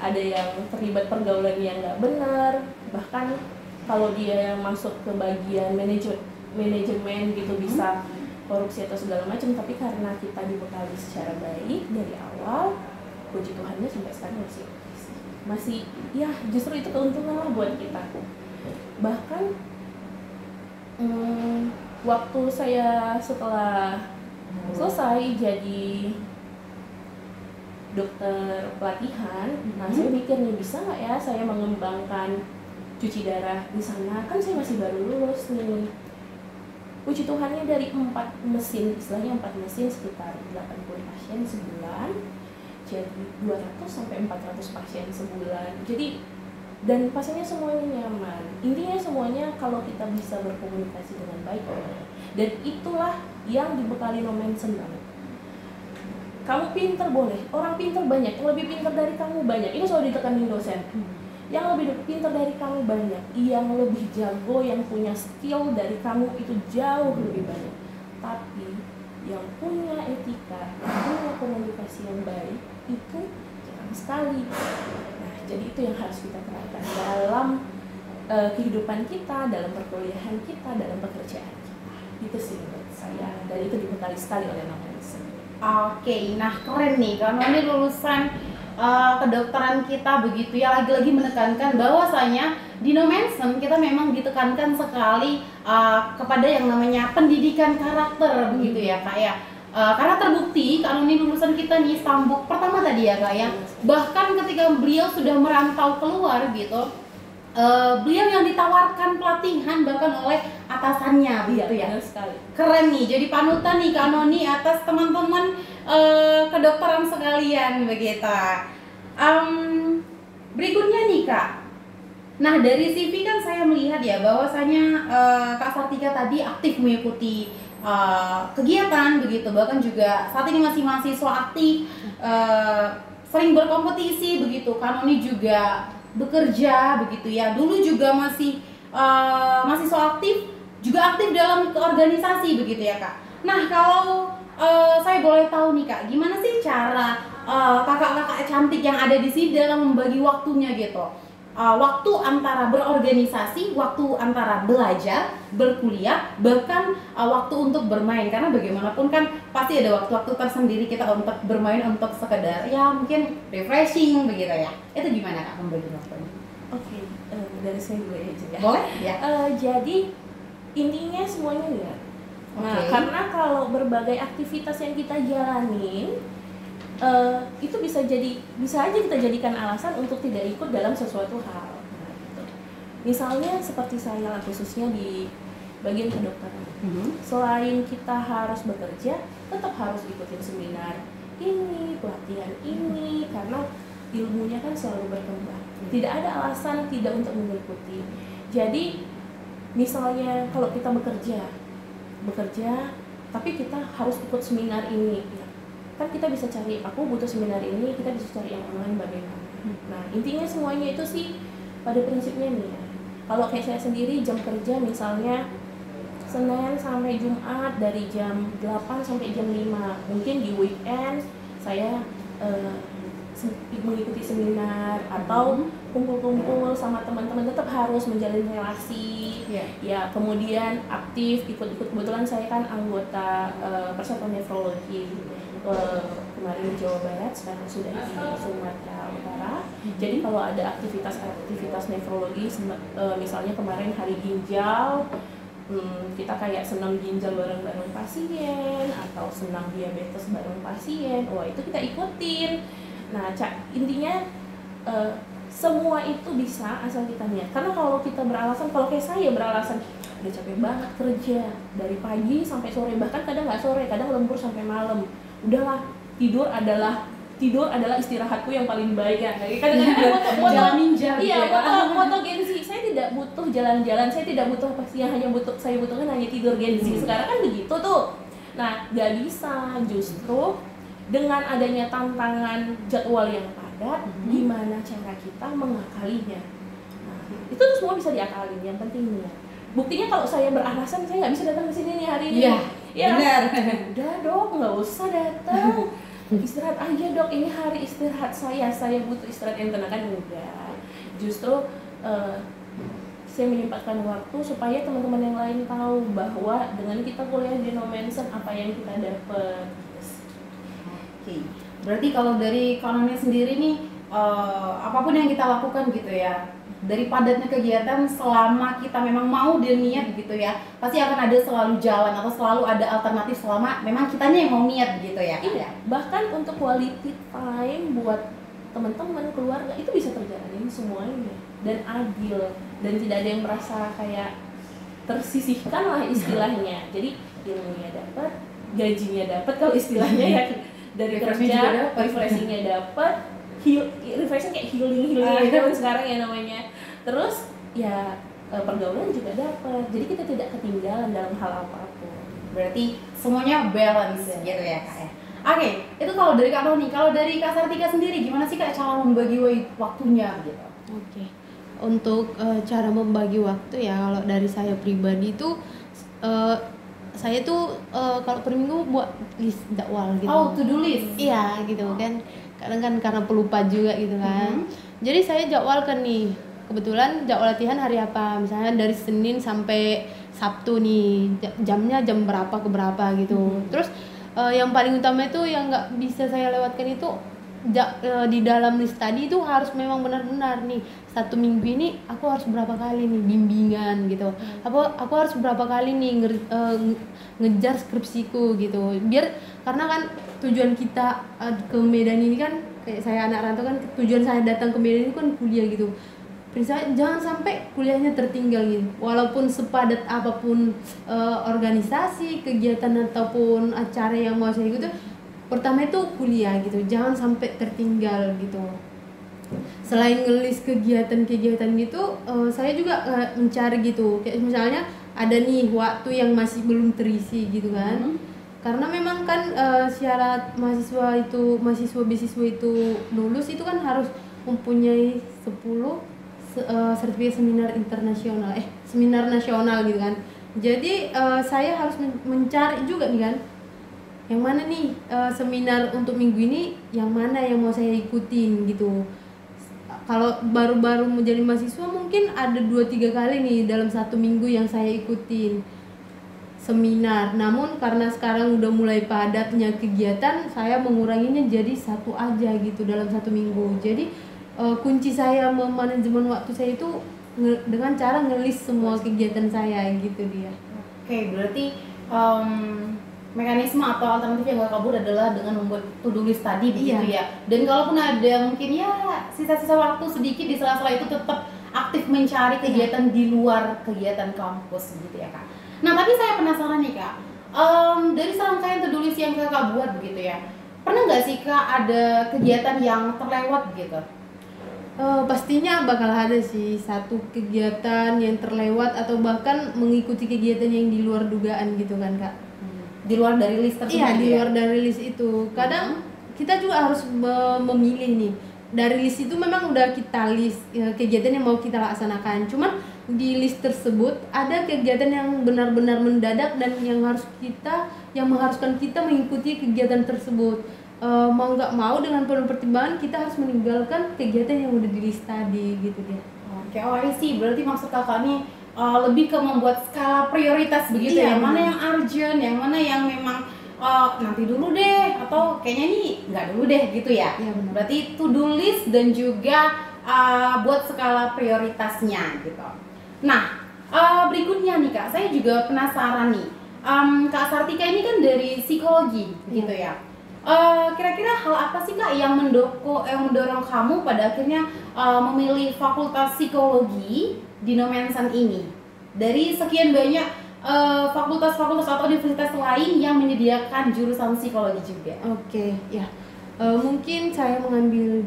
ada yang terlibat pergaulan yang nggak benar. Bahkan kalau dia yang masuk ke bagian manajemen gitu bisa korupsi atau segala macam. Tapi karena kita dibekali secara baik dari awal, puji Tuhannya sampai sekarang masih ya justru itu keuntungan lah buat kita. Bahkan waktu saya setelah selesai jadi dokter pelatihan, nah saya mikir nih, bisa nggak ya saya mengembangkan cuci darah di sana, kan saya masih baru lulus nih. Puji Tuhannya dari 4 mesin, istilahnya 4 mesin sekitar 80 pasien sebulan, jadi 200 sampai 400 pasien sebulan. Jadi dan pasiennya semuanya nyaman. Intinya semuanya kalau kita bisa berkomunikasi dengan baik, dan itulah yang dibekali No Mention banget. Kamu pinter boleh, orang pinter banyak, yang lebih pinter dari kamu banyak. Itu selalu ditekanin dosen. Yang lebih pinter dari kamu banyak, yang lebih jago, yang punya skill dari kamu itu jauh lebih banyak. Tapi yang punya etika, yang punya komunikasi yang baik itu jarang sekali. Nah, jadi itu yang harus kita terapkan dalam kehidupan kita, dalam perkuliahan kita, dalam pekerjaan kita. Itu sih menurut saya, dan itu dibekali sekali oleh No Mention. Oke, nah keren nih, karena ini lulusan kedokteran kita begitu ya, lagi-lagi menekankan bahwasanya di No Mention kita memang ditekankan sekali kepada yang namanya pendidikan karakter begitu ya Kak ya. Karena terbukti kalau ini lulusan kita nih Stambuk pertama tadi ya Kak ya, bahkan ketika beliau sudah merantau keluar gitu, beliau yang ditawarkan pelatihan bahkan oleh atasannya begitu ya. Benar sekali. Keren nih, jadi panutan nih Kak Noni atas teman-teman kedokteran sekalian begitu. Berikutnya nih Kak, nah dari CV kan saya melihat ya bahwasanya Kak Sartika tadi aktif mengikuti kegiatan begitu, bahkan juga saat ini masih mahasiswa aktif sering berkompetisi begitu. Kanoni juga bekerja begitu ya. Dulu juga masih mahasiswa aktif, juga aktif dalam keorganisasi begitu ya Kak. Nah kalau saya boleh tahu nih Kak, gimana sih cara kakak-kakak cantik yang ada di sini dalam membagi waktunya gitu? Waktu antara berorganisasi, waktu antara belajar, berkuliah, bahkan waktu untuk bermain. Karena bagaimanapun kan pasti ada waktu-waktu tersendiri kita untuk bermain, untuk sekedar ya mungkin refreshing begitu ya. Itu gimana Kak membagi waktunya? Oke, dari saya dulu aja ya. Boleh ya. Jadi intinya semuanya lihat. Nah, Oke. karena kalau berbagai aktivitas yang kita jalanin itu bisa aja kita jadikan alasan untuk tidak ikut dalam sesuatu hal. Nah, gitu. Misalnya seperti saya khususnya di bagian kedokteran. Selain kita harus bekerja, tetap harus ikutin seminar ini, pelatihan ini, karena ilmunya kan selalu berkembang. Tidak ada alasan tidak untuk mengikuti. Jadi misalnya kalau kita bekerja, tapi kita harus ikut seminar ini, ya. Kan kita bisa cari, aku butuh seminar ini, kita bisa cari yang online bagaimana. Nah intinya semuanya itu sih pada prinsipnya nih ya. Kalau kayak saya sendiri jam kerja misalnya Senin sampai Jumat dari jam 8 sampai jam 5. Mungkin di weekend saya mengikuti seminar atau kumpul-kumpul sama teman-teman, tetap harus menjalin relasi. Ya kemudian aktif ikut-ikut, kebetulan saya kan anggota Persatuan Nefrologi kemarin di Jawa Barat, sekarang sudah di Sumatera Utara. Jadi kalau ada aktivitas nefrologi, misalnya kemarin hari ginjal, kita kayak senam ginjal bareng-bareng pasien atau senam diabetes bareng pasien, wah itu kita ikutin. Nah intinya semua itu bisa asal kita niat. Karena kalau kita beralasan, kalau kayak saya beralasan udah capek banget kerja dari pagi sampai sore, bahkan kadang nggak sore, kadang lembur sampai malam, udahlah tidur adalah istirahatku yang paling baik ya. Kadang-kadang moto Gen Z, saya tidak butuh jalan-jalan, saya tidak butuh pasti yang saya butuhkan hanya tidur Gen Z. Sekarang kan begitu tuh. Nah nggak bisa, justru dengan adanya tantangan jadwal yang padat, gimana cara kita mengakalinya. Nah, itu tuh semua bisa diakalin, yang pentingnya. Buktinya kalau saya beralasan saya nggak bisa datang ke sini nih hari ini. Iya, benar. Udah dok, nggak usah datang. Istirahat aja dok, ini hari istirahat saya butuh istirahat yang tenang. Kan udah. Justru saya menyempatkan waktu supaya teman-teman yang lain tahu bahwa dengan kita kuliah di Nomensen apa yang kita dapat. Oke. Berarti kalau dari Kanoni sendiri nih, apapun yang kita lakukan gitu ya, dari padatnya kegiatan, selama kita memang mau dan niat gitu ya, pasti akan ada selalu jalan atau selalu ada alternatif selama memang kitanya yang mau niat gitu ya. Iya, bahkan untuk quality time buat teman-teman, keluarga itu bisa terjalanin semuanya dan adil, dan tidak ada yang merasa kayak tersisihkan lah istilahnya. Jadi ilmunya dapat, gajinya dapat kalau istilahnya ya, dari kerja, refreshingnya dapat, refreshing kayak healing zaman sekarang ya namanya. Terus ya pergaulan juga dapat, jadi kita tidak ketinggalan dalam hal apapun. Berarti semuanya balance gitu ya Kak ya. Oke, itu kalau dari Kak Noni. Kalau dari Kak Sartika sendiri gimana sih Kak cara membagi waktunya gitu? Oke. Untuk cara membagi waktu ya, kalau dari saya pribadi tuh saya tuh kalau per minggu buat list jadwal gitu. Oh, to do list. Iya, gitu kan. Kadang kan karena pelupa juga gitu kan. Jadi saya jadwalkan nih. Kebetulan jadwal latihan hari apa? Misalnya dari Senin sampai Sabtu nih. Jamnya jam berapa ke berapa gitu. Terus yang paling utama itu yang nggak bisa saya lewatkan itu di dalam list tadi itu harus memang benar-benar nih, satu minggu ini aku harus berapa kali nih bimbingan gitu, aku harus berapa kali nih ngejar skripsiku gitu, biar karena kan tujuan kita ke Medan ini kan, kayak saya anak rantau kan, tujuan saya datang ke Medan ini kan kuliah gitu. Prinsipnya jangan sampai kuliahnya tertinggal gitu, walaupun sepadat apapun organisasi, kegiatan ataupun acara yang mau saya ikuti, pertama itu kuliah gitu, jangan sampai tertinggal gitu. Selain ngelis kegiatan-kegiatan gitu, saya juga mencari gitu, kayak misalnya ada nih waktu yang masih belum terisi gitu kan. karena memang kan syarat mahasiswa beasiswa itu lulus itu kan harus mempunyai 10 sertifikat seminar nasional gitu kan. Jadi saya harus mencari juga nih kan, yang mana nih seminar untuk minggu ini yang mana yang mau saya ikutin gitu. Kalau baru-baru menjadi mahasiswa mungkin ada 2-3 kali nih dalam satu minggu yang saya ikutin seminar. Namun karena sekarang udah mulai padatnya kegiatan, saya menguranginya jadi satu aja gitu dalam satu minggu. Jadi kunci saya memanajemen waktu saya itu dengan cara ngelis semua kegiatan saya gitu dia. Oke, berarti mekanisme atau alternatif yang Kakak buat adalah dengan membuat to-do list tadi begitu ya. Dan kalaupun ada mungkin ya sisa-sisa waktu sedikit di sela-sela itu tetap aktif mencari kegiatan di luar kegiatan kampus gitu ya Kak. Nah, tapi saya penasaran nih Kak, dari serangkaian to-do list yang Kakak buat begitu ya, pernah nggak sih Kak ada kegiatan yang terlewat gitu? Pastinya bakal ada sih satu kegiatan yang terlewat atau bahkan mengikuti kegiatan yang di luar dugaan gitu kan Kak. Di luar dari list tersebut? Iya, di luar dari list itu. Kadang kita juga harus memilih nih. Dari list itu memang udah kita list kegiatan yang mau kita laksanakan. Cuman di list tersebut ada kegiatan yang benar-benar mendadak dan yang mengharuskan kita mengikuti kegiatan tersebut. Mau nggak mau dengan penuh pertimbangan kita harus meninggalkan kegiatan yang udah di list tadi gitu dia. Oke, sih berarti maksud Kakak nih lebih ke membuat skala prioritas begitu ya, mana yang urgent, yang mana yang memang nanti dulu deh, atau kayaknya nih nggak dulu deh gitu ya. Iya, benar. Berarti to-do list dan juga buat skala prioritasnya gitu. Nah, berikutnya nih Kak, saya juga penasaran nih, Kak Sartika ini kan dari psikologi gitu ya. Kira-kira hal apa sih Kak yang mendorong kamu pada akhirnya memilih fakultas psikologi di Nomensan ini dari sekian banyak fakultas-fakultas atau universitas lain yang menyediakan jurusan psikologi juga? Oke, ya. Mungkin saya mengambil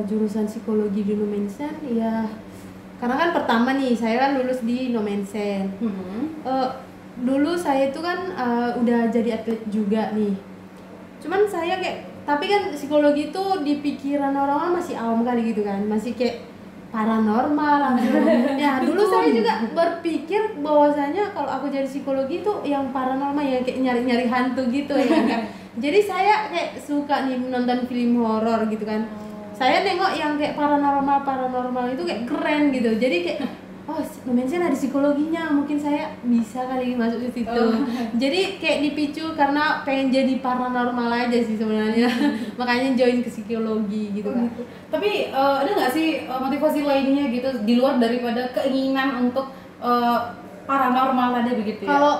jurusan psikologi di Nomensan ya karena kan pertama nih saya kan lulus di Nomensan. Dulu saya itu kan udah jadi atlet juga nih. Cuman saya tapi kan psikologi itu di pikiran orang-orang masih awam kali gitu kan, masih kayak paranormal langsung. Ya dulu saya juga berpikir bahwasanya kalau aku jadi psikologi itu yang paranormal ya kayak nyari-nyari hantu gitu ya kan. Jadi saya kayak suka nih menonton film horor gitu kan. Saya nengok yang kayak paranormal itu kayak keren gitu. Jadi kayak Nomensan ada psikologinya, mungkin saya bisa kali masuk ke situ. Jadi kayak dipicu karena pengen jadi paranormal aja sih sebenarnya. Makanya join ke psikologi gitu kan. Tapi ada nggak sih motivasi lainnya gitu di luar daripada keinginan untuk paranormal ada begitu ya? Kalau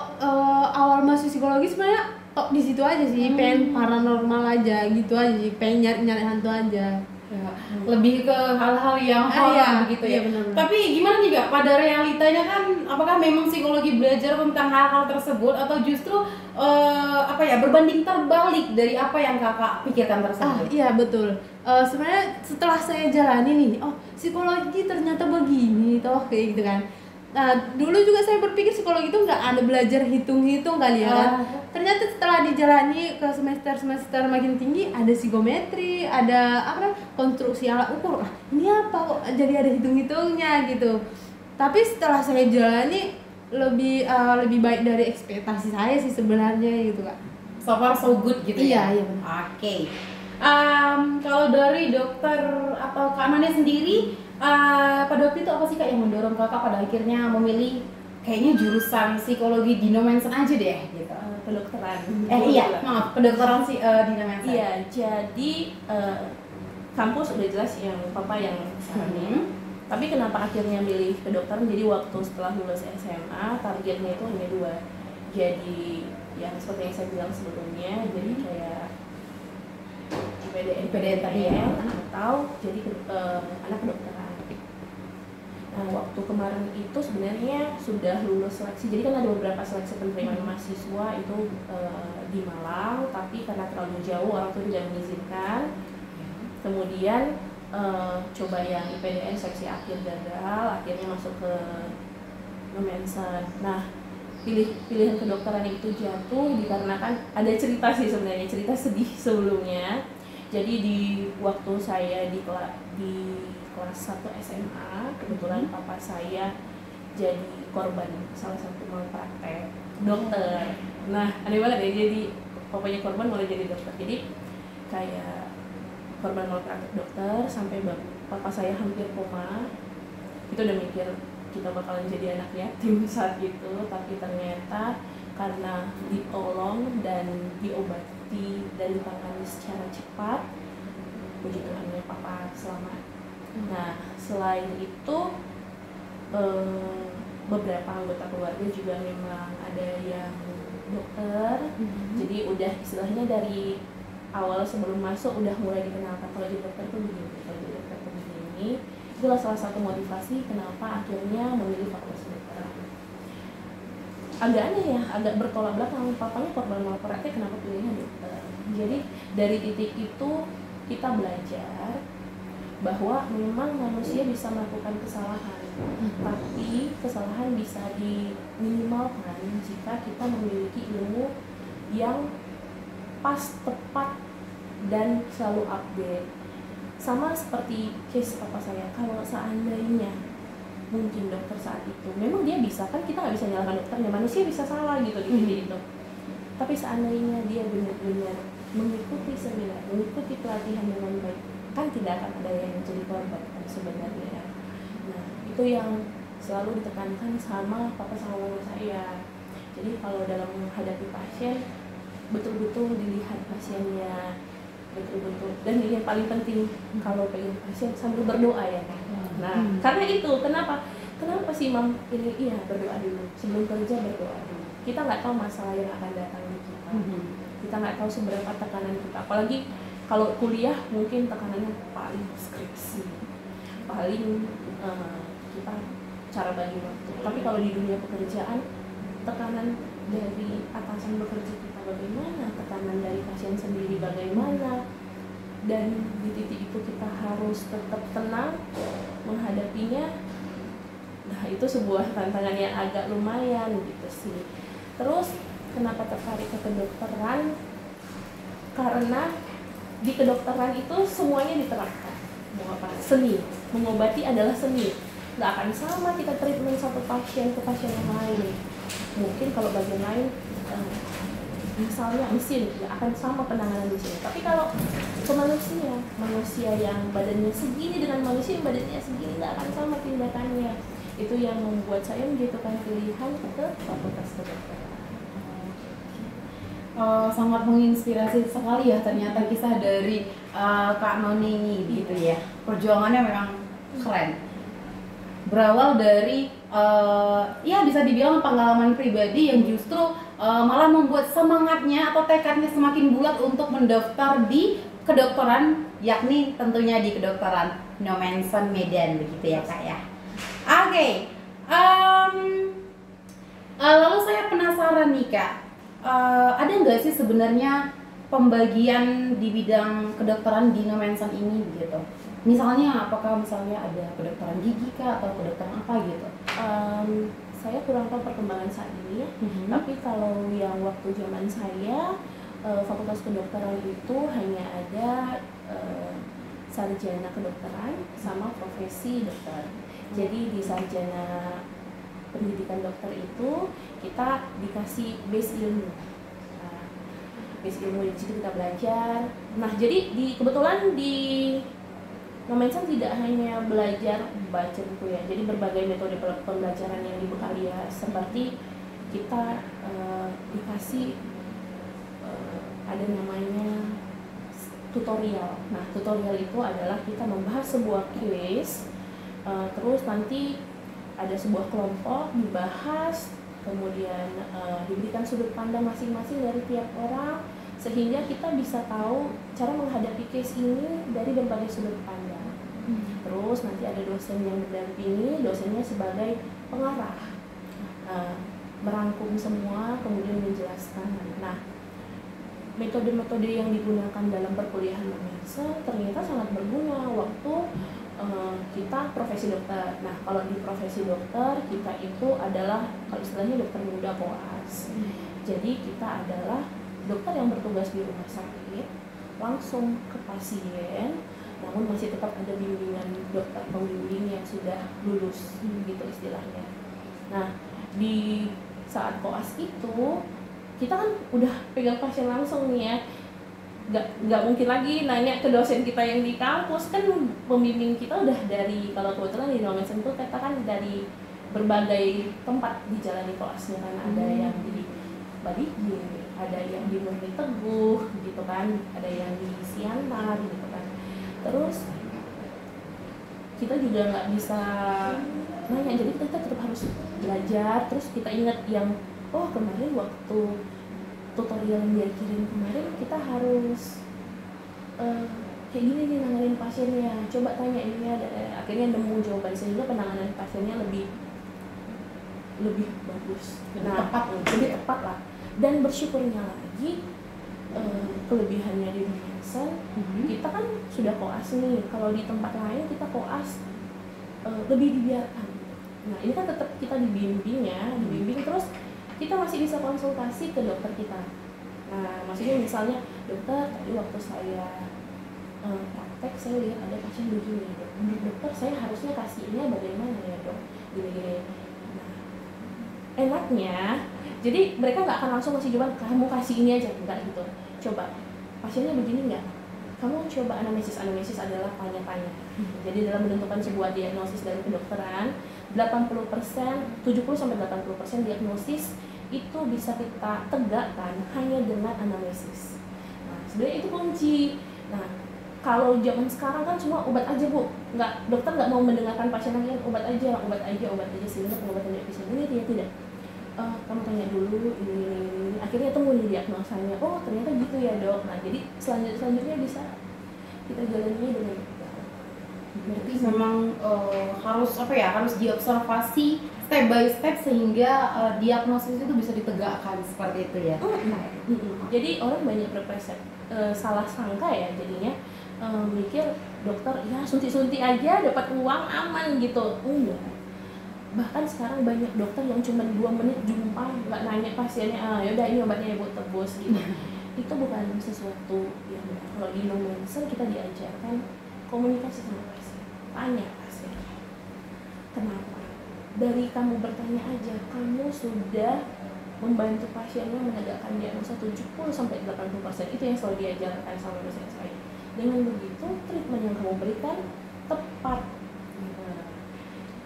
awal masuk psikologi sebenarnya di situ aja sih, pengen paranormal aja gitu aja sih, pengen nyari hantu aja. Ya, lebih ke hal-hal yang horor begitu ya. Benar. Tapi gimana nih Kak, pada realitanya kan apakah memang psikologi belajar tentang hal-hal tersebut atau justru berbanding terbalik dari apa yang Kakak pikirkan tersebut? Iya betul. Sebenarnya setelah saya jalani nih, psikologi ternyata begini toh kayak gitu kan. Nah dulu juga saya berpikir psikologi itu nggak ada belajar hitung-hitung kali ya kan. Ternyata setelah dijalani ke semester makin tinggi ada psikometri, ada konstruksi alat ukur. Ini apa kok jadi ada hitung-hitungnya gitu. Tapi setelah saya jalani lebih baik dari ekspektasi saya sih sebenarnya gitu Kak. So far so good gitu ya. Iya benar. Oke. Kalau dari dokter atau Kak Mane sendiri, pada waktu itu apa sih Kak yang mendorong Kakak pada akhirnya memilih kayaknya jurusan psikologi di Nomensan aja deh gitu? Kedokteran. Kedokteran sih di Nomensan. Iya, jadi kampus udah jelas yang papa yang saranin. Tapi kenapa akhirnya milih kedokteran? Jadi waktu setelah lulus SMA targetnya itu hanya 2. Jadi yang seperti yang saya bilang sebelumnya, jadi kayak IPDN tadi ya, atau jadi anak kedokteran. Nah, waktu kemarin itu sebenarnya sudah lulus seleksi, jadi kan ada beberapa seleksi penerimaan mahasiswa itu di Malang, tapi karena terlalu jauh orang tua tidak mengizinkan. Kemudian coba yang IPDN seleksi akhir gagal, akhirnya masuk ke Nomensan. Nah, pilihan kedokteran itu jatuh dikarenakan ada cerita sih sebenarnya, cerita sedih sebelumnya. Jadi di waktu saya di kelas 1 SMA, kebetulan papa saya jadi korban salah satu malpraktek dokter. Nah, aneh banget ya, jadi papanya korban malah jadi dokter. Jadi kayak korban malpraktek dokter sampai papa saya hampir koma. Itu udah mikir kita bakalan jadi anak yatim saat itu, tapi ternyata karena ditolong dan diobati dan ditangani secara cepat, puji Tuhannya papa selamat. Nah, selain itu beberapa anggota keluarga juga memang ada yang dokter, jadi udah istilahnya dari awal sebelum masuk udah mulai dikenalkan kalau jadi dokter tuh begini, kalau jadi dokter tuh begini. Itulah salah satu motivasi kenapa akhirnya memilih fakultas kedokteran. Agak aneh ya, agak bertolak belakang, papanya korban malpraktek kenapa pilihnya dokter. Jadi dari titik itu kita belajar bahwa memang manusia bisa melakukan kesalahan, tapi kesalahan bisa diminimalkan jika kita memiliki ilmu yang pas, tepat, dan selalu update. Sama seperti case papa saya, kalau seandainya mungkin dokter saat itu memang dia bisa, kan kita nggak bisa nyalahkan dokternya, manusia bisa salah gitu di titik itu. Tapi seandainya dia benar-benar mengikuti seminar, mengikuti pelatihan dengan baik, kan tidak akan ada yang jadi korban kan sebenarnya. Nah, itu yang selalu ditekankan sama papa sama mama saya. Jadi kalau dalam menghadapi pasien, betul-betul dilihat pasiennya, betul-betul, dan yang paling penting kalau pengen pasien sambil berdoa ya kan. Nah, karena itu kenapa sih Mam ini berdoa dulu sebelum kerja, berdoa dulu. Kita nggak tahu masalah yang akan datang di kita, kita nggak tahu seberapa tekanan kita, apalagi kalau kuliah mungkin tekanannya paling skripsi, paling kita cara bagi waktu. Tapi kalau di dunia pekerjaan, tekanan dari atasan bekerja kita bagaimana, tekanan dari pasien sendiri bagaimana, dan di titik itu kita harus tetap tenang menghadapinya. Nah, itu sebuah tantangan yang agak lumayan gitu sih. Terus kenapa tertarik ke kedokteran? Karena di kedokteran itu semuanya diterapkan. Mau apa? Seni, mengobati adalah seni. Nggak akan sama kita treatment satu pasien ke pasien yang lain. Mungkin kalau bagian lain misalnya mesin, nggak akan sama penanganan mesin. Tapi kalau ke manusia yang badannya segini dengan manusia yang badannya segini, nggak akan sama tindakannya. Itu yang membuat saya menjatuhkan pilihan ke fakultas kedokteran. Sangat menginspirasi sekali ya ternyata kisah dari Kak Noni gitu ya. Perjuangannya memang keren. Berawal dari ya bisa dibilang pengalaman pribadi yang justru malah membuat semangatnya atau tekadnya semakin bulat untuk mendaftar di kedokteran, yakni tentunya di kedokteran Nomensen Medan begitu ya Kak ya. Oke. Lalu saya penasaran nih Kak, ada nggak sih sebenarnya pembagian di bidang kedokteran di Nomensen ini gitu? Misalnya apakah misalnya ada kedokteran gigi kah atau kedokteran apa gitu? Saya kurang tahu perkembangan saat ini ya. Tapi kalau yang waktu zaman saya, fakultas kedokteran itu hanya ada sarjana kedokteran sama profesi dokter. Jadi di sarjana pendidikan dokter itu kita dikasih base ilmu. Base ilmu di situ kita belajar. Nah, jadi kebetulan di Nomensen tidak hanya belajar baca buku ya, jadi berbagai metode pembelajaran yang dibekali ya, seperti kita dikasih ada namanya tutorial. Nah, tutorial itu adalah kita membahas sebuah case, terus nanti ada sebuah kelompok dibahas, kemudian diberikan sudut pandang masing-masing dari tiap orang, sehingga kita bisa tahu cara menghadapi case ini dari berbagai sudut pandang. Terus nanti ada dosen yang mendampingi, dosennya sebagai pengarah, merangkum semua kemudian menjelaskan. Nah, metode-metode yang digunakan dalam perkuliahan Nomensen ternyata sangat berguna waktu kita profesi dokter. Nah, kalau di profesi dokter kita itu adalah kalau istilahnya dokter muda koas. Jadi kita adalah dokter yang bertugas di rumah sakit langsung ke pasien, namun masih tetap ada bimbingan dokter pembimbing yang sudah lulus gitu istilahnya. Nah, di saat koas itu kita kan udah pegang pasien langsung nih ya, nggak mungkin lagi nanya ke dosen kita yang di kampus, kan pembimbing kita udah dari, kalau kebetulan di Nomensen itu kita kan dari berbagai tempat dijalani koasnya kan, ada yang di Balige, ada yang di Murni Teguh gitu kan, ada yang di Siantar gitu kan. Terus kita juga nggak bisa nanya, jadi kita tetap harus belajar. Terus kita ingat yang kemarin waktu tutorial yang dia kirim kemarin kita harus kayak gini nih nanganin pasiennya, coba tanya ini ya. Akhirnya nemu jawaban sehingga penanganan pasiennya lebih bagus, lebih tepat lah. Dan bersyukurnya lagi kelebihannya di Nomensen, kita kan sudah koas nih. Kalau di tempat lain kita koas lebih dibiarkan. Nah, ini kan tetap kita dibimbing terus kita masih bisa konsultasi ke dokter kita. Nah, maksudnya misalnya, dokter tadi waktu saya praktek saya lihat ada pasien begini, menurut dokter saya harusnya kasihnya bagaimana ya dok, gini-gini. Nah, enaknya jadi mereka nggak akan langsung kasih jawaban kamu kasih ini aja, enggak gitu. Coba pasiennya begini nggak, kamu coba anamnesis adalah tanya-tanya. Jadi dalam menentukan sebuah diagnosis dari kedokteran, 70-80% diagnosis itu bisa kita tegakkan hanya dengan anamnesis. Nah, sebenarnya itu kunci. Nah, kalau zaman sekarang kan semua obat aja bu, dokter nggak mau mendengarkan pasien lagi, obat aja sehingga pengobatan efisien. Ini tidak. Kamu tanya dulu ini. Akhirnya temu nih diagnosanya. Oh ternyata gitu ya dok. Nah jadi selanjutnya bisa kita jalaninya dengan baik. Berarti memang harus diobservasi step by step sehingga diagnosis itu bisa ditegakkan seperti itu ya. Jadi orang banyak salah sangka ya jadinya, mikir dokter ya suntik aja dapat uang aman gitu. Enggak. Bahkan sekarang banyak dokter yang cuma 2 menit jumpa, nggak nanya pasiennya, yaudah ini obatnya ibu tebus gitu. Itu bukan sesuatu yang benar. Kalau di Nomensen kita diajarkan komunikasi sama pasien, tanya pasien kenapa. Dari kamu bertanya aja, kamu sudah membantu pasiennya menegakkan diagnosa 70-80%. Itu yang selalu diajarkan sama dosen saya. Dengan begitu, treatment yang kamu berikan tepat.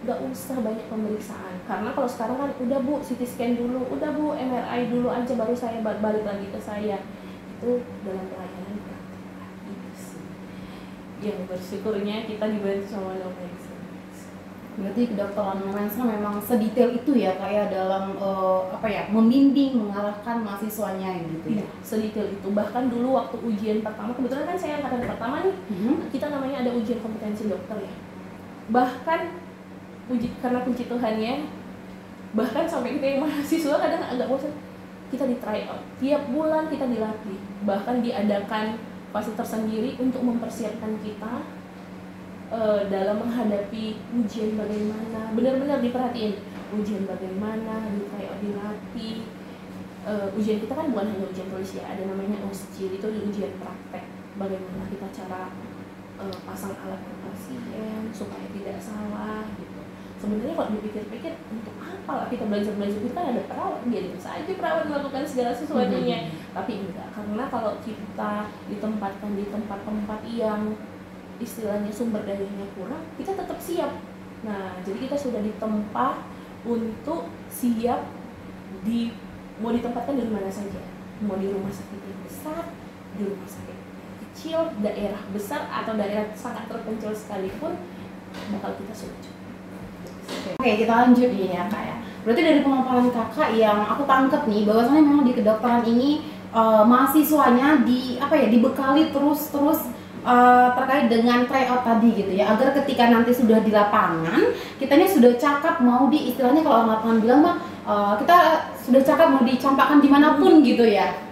Gak usah banyak pemeriksaan, karena kalau sekarang kan udah bu CT scan dulu, udah bu MRI dulu aja baru saya balik lagi ke saya. Itu dalam pelayanan praktik itu sih yang bersyukurnya kita dibantu sama Nomensen. Berarti kedokteran Nomensen memang sedetail itu ya kayak dalam membimbing, mengarahkan mahasiswanya gitu ya. Sedetail itu, bahkan dulu waktu ujian pertama, kebetulan kan saya angkatan pertama nih, kita namanya ada ujian kompetensi dokter ya. Bahkan karena puji Tuhannya, bahkan sampai kita yang mahasiswa kadang agak bosan, kita di try out tiap bulan, kita dilatih, bahkan diadakan fase tersendiri untuk mempersiapkan kita dalam menghadapi ujian bagaimana, benar-benar diperhatiin ujian bagaimana, di try out, dilatih. Ujian kita kan bukan hanya ujian tulis ya, ada namanya OSCIR, itu ujian praktek, bagaimana kita cara pasang alat ke pasien supaya tidak salah gitu. Sebenarnya kalau dipikir-pikir, untuk apa lah kita belajar itu kan ada perawat, biarin saja perawat melakukan segala sesuatunya. Tapi enggak, karena kalau kita ditempatkan di tempat-tempat yang istilahnya sumber dayanya kurang, kita tetap siap. Nah, jadi kita sudah ditempa untuk siap mau ditempatkan di mana saja, mau di rumah sakit yang besar, di rumah sakit yang kecil, daerah besar atau daerah sangat terpencil sekalipun, bakal kita sudah. Oke, kita lanjut nih ya kak ya. Berarti dari pemaparan kakak yang aku tangkap nih, bahwasannya memang di kedokteran ini mahasiswanya dibekali terus terkait dengan tryout tadi gitu ya, agar ketika nanti sudah di lapangan kitanya sudah cakap mau di istilahnya kalau orang lapangan bilang mah kita sudah cakap mau dicampakkan dimanapun gitu ya.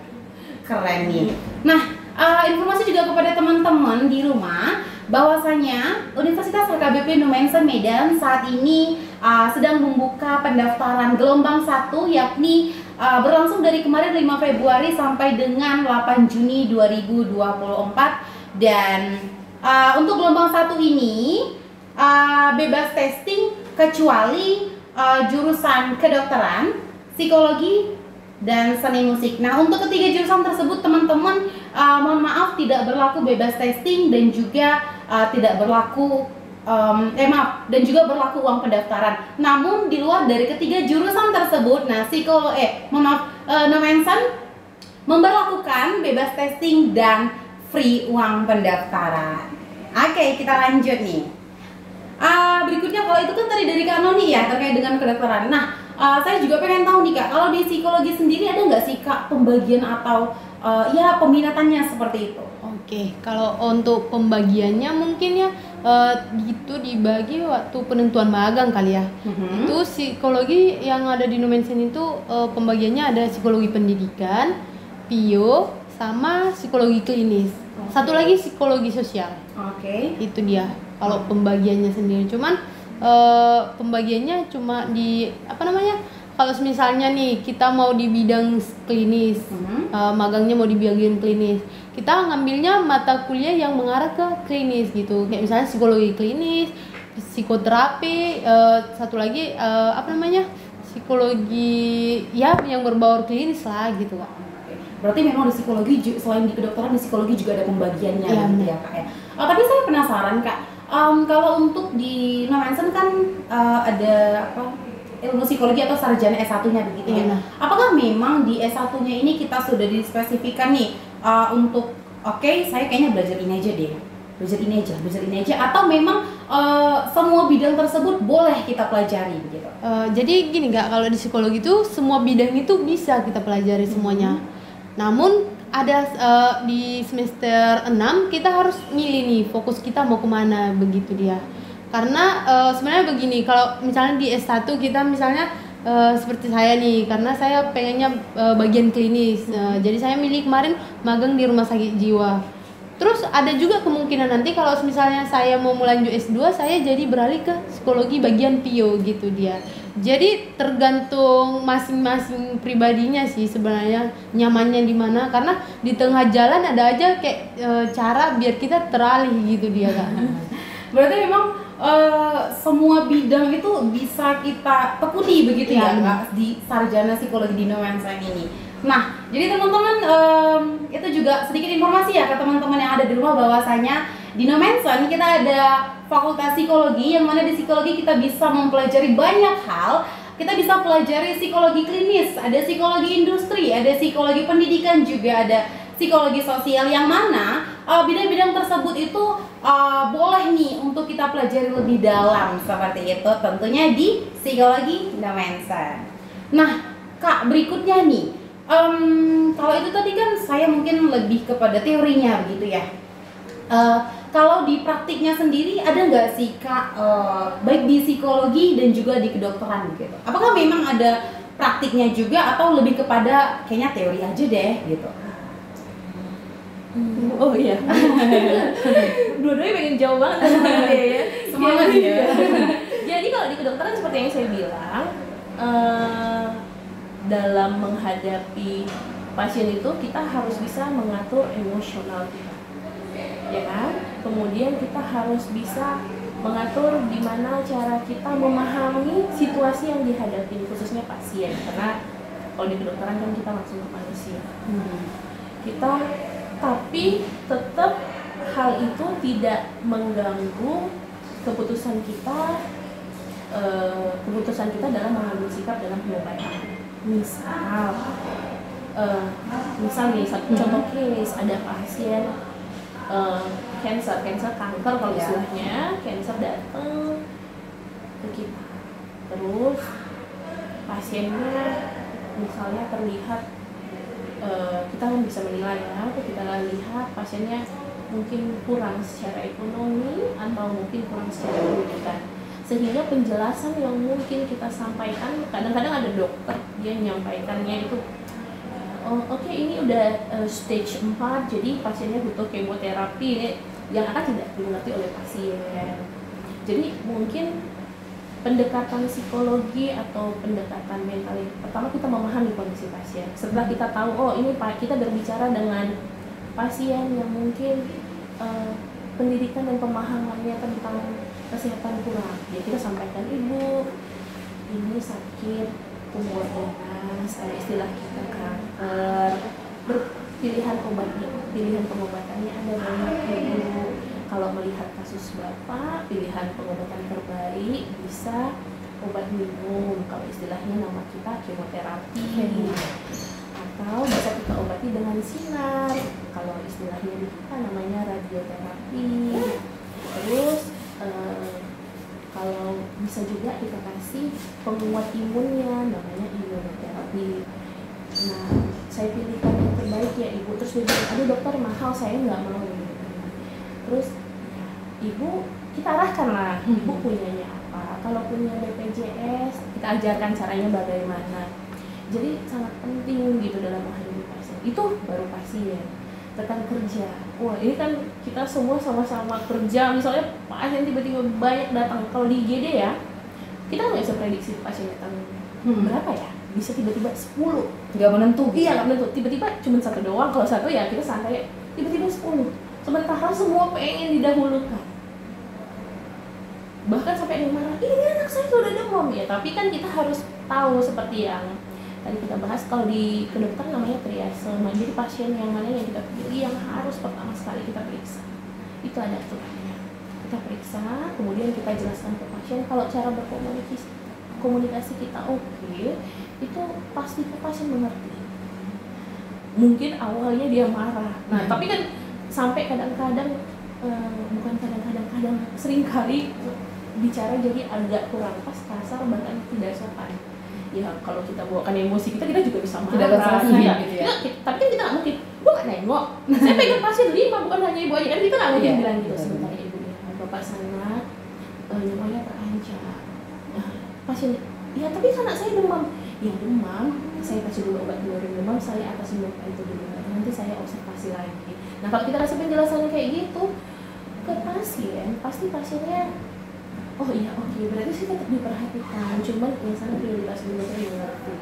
Keren nih. Nah, informasi juga kepada teman-teman di rumah, bahwasanya Universitas HKBP Numensen Medan saat ini sedang membuka pendaftaran gelombang 1, yakni berlangsung dari kemarin 5 Februari sampai dengan 8 Juni 2024. Dan untuk gelombang 1 ini bebas testing kecuali jurusan kedokteran, psikologi, dan seni musik. Nah, untuk ketiga jurusan tersebut teman-teman mohon maaf tidak berlaku bebas testing dan juga tidak berlaku dan juga berlaku uang pendaftaran. Namun di luar dari ketiga jurusan tersebut, nah Numensen memberlakukan bebas testing dan free uang pendaftaran. Oke, kita lanjut nih. Berikutnya kalau itu kan tadi dari Kak Noni ya terkait dengan kedokteran. Nah, saya juga pengen tahu nih Kak, kalau di psikologi sendiri ada nggak sih Kak pembagian atau ya peminatannya seperti itu? Oke, kalau untuk pembagiannya mungkin ya itu dibagi waktu penentuan magang kali ya. Itu psikologi yang ada di Numensen itu pembagiannya ada psikologi pendidikan, PIO, sama psikologi klinis. Satu lagi psikologi sosial. Oke. Itu dia. Kalau pembagiannya sendiri, cuman pembagiannya cuma di kalau misalnya nih kita mau di bidang klinis, magangnya mau di bagian klinis, kita ngambilnya mata kuliah yang mengarah ke klinis gitu, kayak misalnya psikologi klinis, psikoterapi, satu lagi psikologi ya yang berbaur klinis lah gitu Kak. Berarti memang di psikologi selain di kedokteran di psikologi juga ada pembagiannya gitu ya Kak ya. Tapi saya penasaran Kak, kalau untuk di Numensen kan ada ilmu psikologi atau sarjana S1-nya begitu ya. Apakah memang di S1-nya ini kita sudah dispesifikan nih untuk saya kayaknya belajar ini aja deh. Belajar ini aja atau memang semua bidang tersebut boleh kita pelajari begitu. Jadi gini Kak, kalau di psikologi itu semua bidang itu bisa kita pelajari semuanya. Namun ada di semester 6 kita harus milih nih fokus kita mau kemana begitu dia. Karena sebenarnya begini, kalau misalnya di S1 kita misalnya seperti saya nih, karena saya pengennya bagian klinis, jadi saya milih kemarin magang di rumah sakit jiwa. Terus ada juga kemungkinan nanti kalau misalnya saya mau melanjut S2, saya jadi beralih ke psikologi bagian PIO gitu dia. Jadi tergantung masing-masing pribadinya sih sebenarnya nyamannya di mana, karena di tengah jalan ada aja kayak cara biar kita teralih gitu dia Kak. Berarti memang semua bidang itu bisa kita tekuni begitu ya Kak di sarjana psikologi di Numensen ini. Nah, jadi teman-teman itu juga sedikit informasi ya ke teman-teman yang ada di rumah bahwasanya di Numensen kita ada fakultas psikologi yang mana di psikologi kita bisa mempelajari banyak hal. Kita bisa pelajari psikologi klinis, ada psikologi industri, ada psikologi pendidikan, juga ada psikologi sosial yang mana bidang-bidang tersebut itu boleh nih untuk kita pelajari lebih dalam seperti itu tentunya di psikologi Numensen. Nah Kak, berikutnya nih kalau itu tadi kan saya mungkin lebih kepada teorinya begitu ya. Kalau di praktiknya sendiri ada nggak sih Kak, baik di psikologi dan juga di kedokteran gitu? Apakah memang ada praktiknya juga atau lebih kepada kayaknya teori aja deh gitu? Oh iya. Dua-duanya pengen jauh banget ya. Semangat ya. Jadi kalau di kedokteran seperti yang saya bilang, dalam menghadapi pasien itu kita harus bisa mengatur emosional kita. Ya kan? Kemudian kita harus bisa mengatur gimana cara kita memahami situasi yang dihadapi khususnya pasien, karena kalau di kedokteran kan kita langsung ke manusia. Tapi tetap hal itu tidak mengganggu keputusan kita dalam mengambil sikap dalam pengobatan. Misal nih satu contoh case, ada pasien kanker kalau istilahnya, kanker datang ke kita, terus pasiennya misalnya terlihat kita bisa menilai ya, kita lihat pasiennya mungkin kurang secara ekonomi atau mungkin kurang secara pendidikan, sehingga penjelasan yang mungkin kita sampaikan, kadang-kadang ada dokter dia menyampaikannya itu oke, ini udah stage 4, jadi pasiennya butuh kemoterapi, yang akan tidak dimengerti oleh pasien. Jadi mungkin pendekatan psikologi atau pendekatan mental, pertama kita memahami kondisi pasien. Setelah kita tahu, oh ini kita berbicara dengan pasien yang mungkin pendidikan dan pemahamannya tentang kesehatan kurang, ya kita sampaikan, ibu ini sakit tumor ganas, ada istilah kita kanker, pilihan pengobatannya ada banyak ibu. Kalau melihat kasus bapak, pilihan pengobatan terbaik bisa obat minum, kalau istilahnya nama kita kemoterapi, atau bisa kita obati dengan sinar, kalau istilahnya di kita namanya radioterapi. Terus kalau bisa juga kita kasih penguat imunnya, namanya imunoterapi. Nah, saya pilihkan yang terbaik ya ibu. Terus dia bilang, aduh dokter mahal, saya nggak mau. Terus ibu, kita arahkan lah, ibu punyanya apa. Kalau punya BPJS, kita ajarkan caranya bagaimana. Jadi sangat penting gitu dalam menghadapi pasien. Itu baru pasien. Rekan kerja, wah ini kan kita semua sama-sama kerja. Misalnya pasien tiba-tiba banyak datang. Kalau di IGD ya, kita nggak bisa prediksi pasien datang berapa ya. Bisa tiba-tiba 10. Nggak menentu. Iya, nggak menentu. Tiba-tiba cuma satu doang. Kalau satu ya kita santai. Tiba-tiba 10. Sementara semua pengen didahulukan. Bahkan sampai ada yang marah, ini anak saya sudah demam ya. Tapi kan kita harus tahu seperti yang tadi kita bahas, kalau di kedokteran namanya triase. Jadi pasien yang mana yang kita pilih yang harus pertama sekali kita periksa. Itu ada aturannya. Kita periksa, kemudian kita jelaskan ke pasien. Kalau cara berkomunikasi kita oke, itu pasti ke pasien mengerti. Mungkin awalnya dia marah. Nah, tapi kan sampai kadang-kadang seringkali bicara jadi agak kurang pas, kasar, bahkan tidak sopan. Ya kalau kita bawakan emosi kita juga bisa marah. Iya, gitu ya. Tapi kan kita nggak mungkin, gua nggak nengok. Saya pegang pasien 5, bukan hanya ibu aja. Kan kita nggak mungkin bilang gitu. Sementara ibu bilang, bapak sangat nyawanya terancam. Nah, pasien, ya tapi anak saya demam. Ya demam, saya kasih dulu obat penurunan demam, saya atasin luka itu dulu. Nanti saya observasi lagi. Nah kalau kita kasih penjelasannya kayak gitu ke pasien, pasti pasiennya, oh iya oke, berarti sih tetap diperhatikan, cuman misalnya prioritas dulu saya mengerti.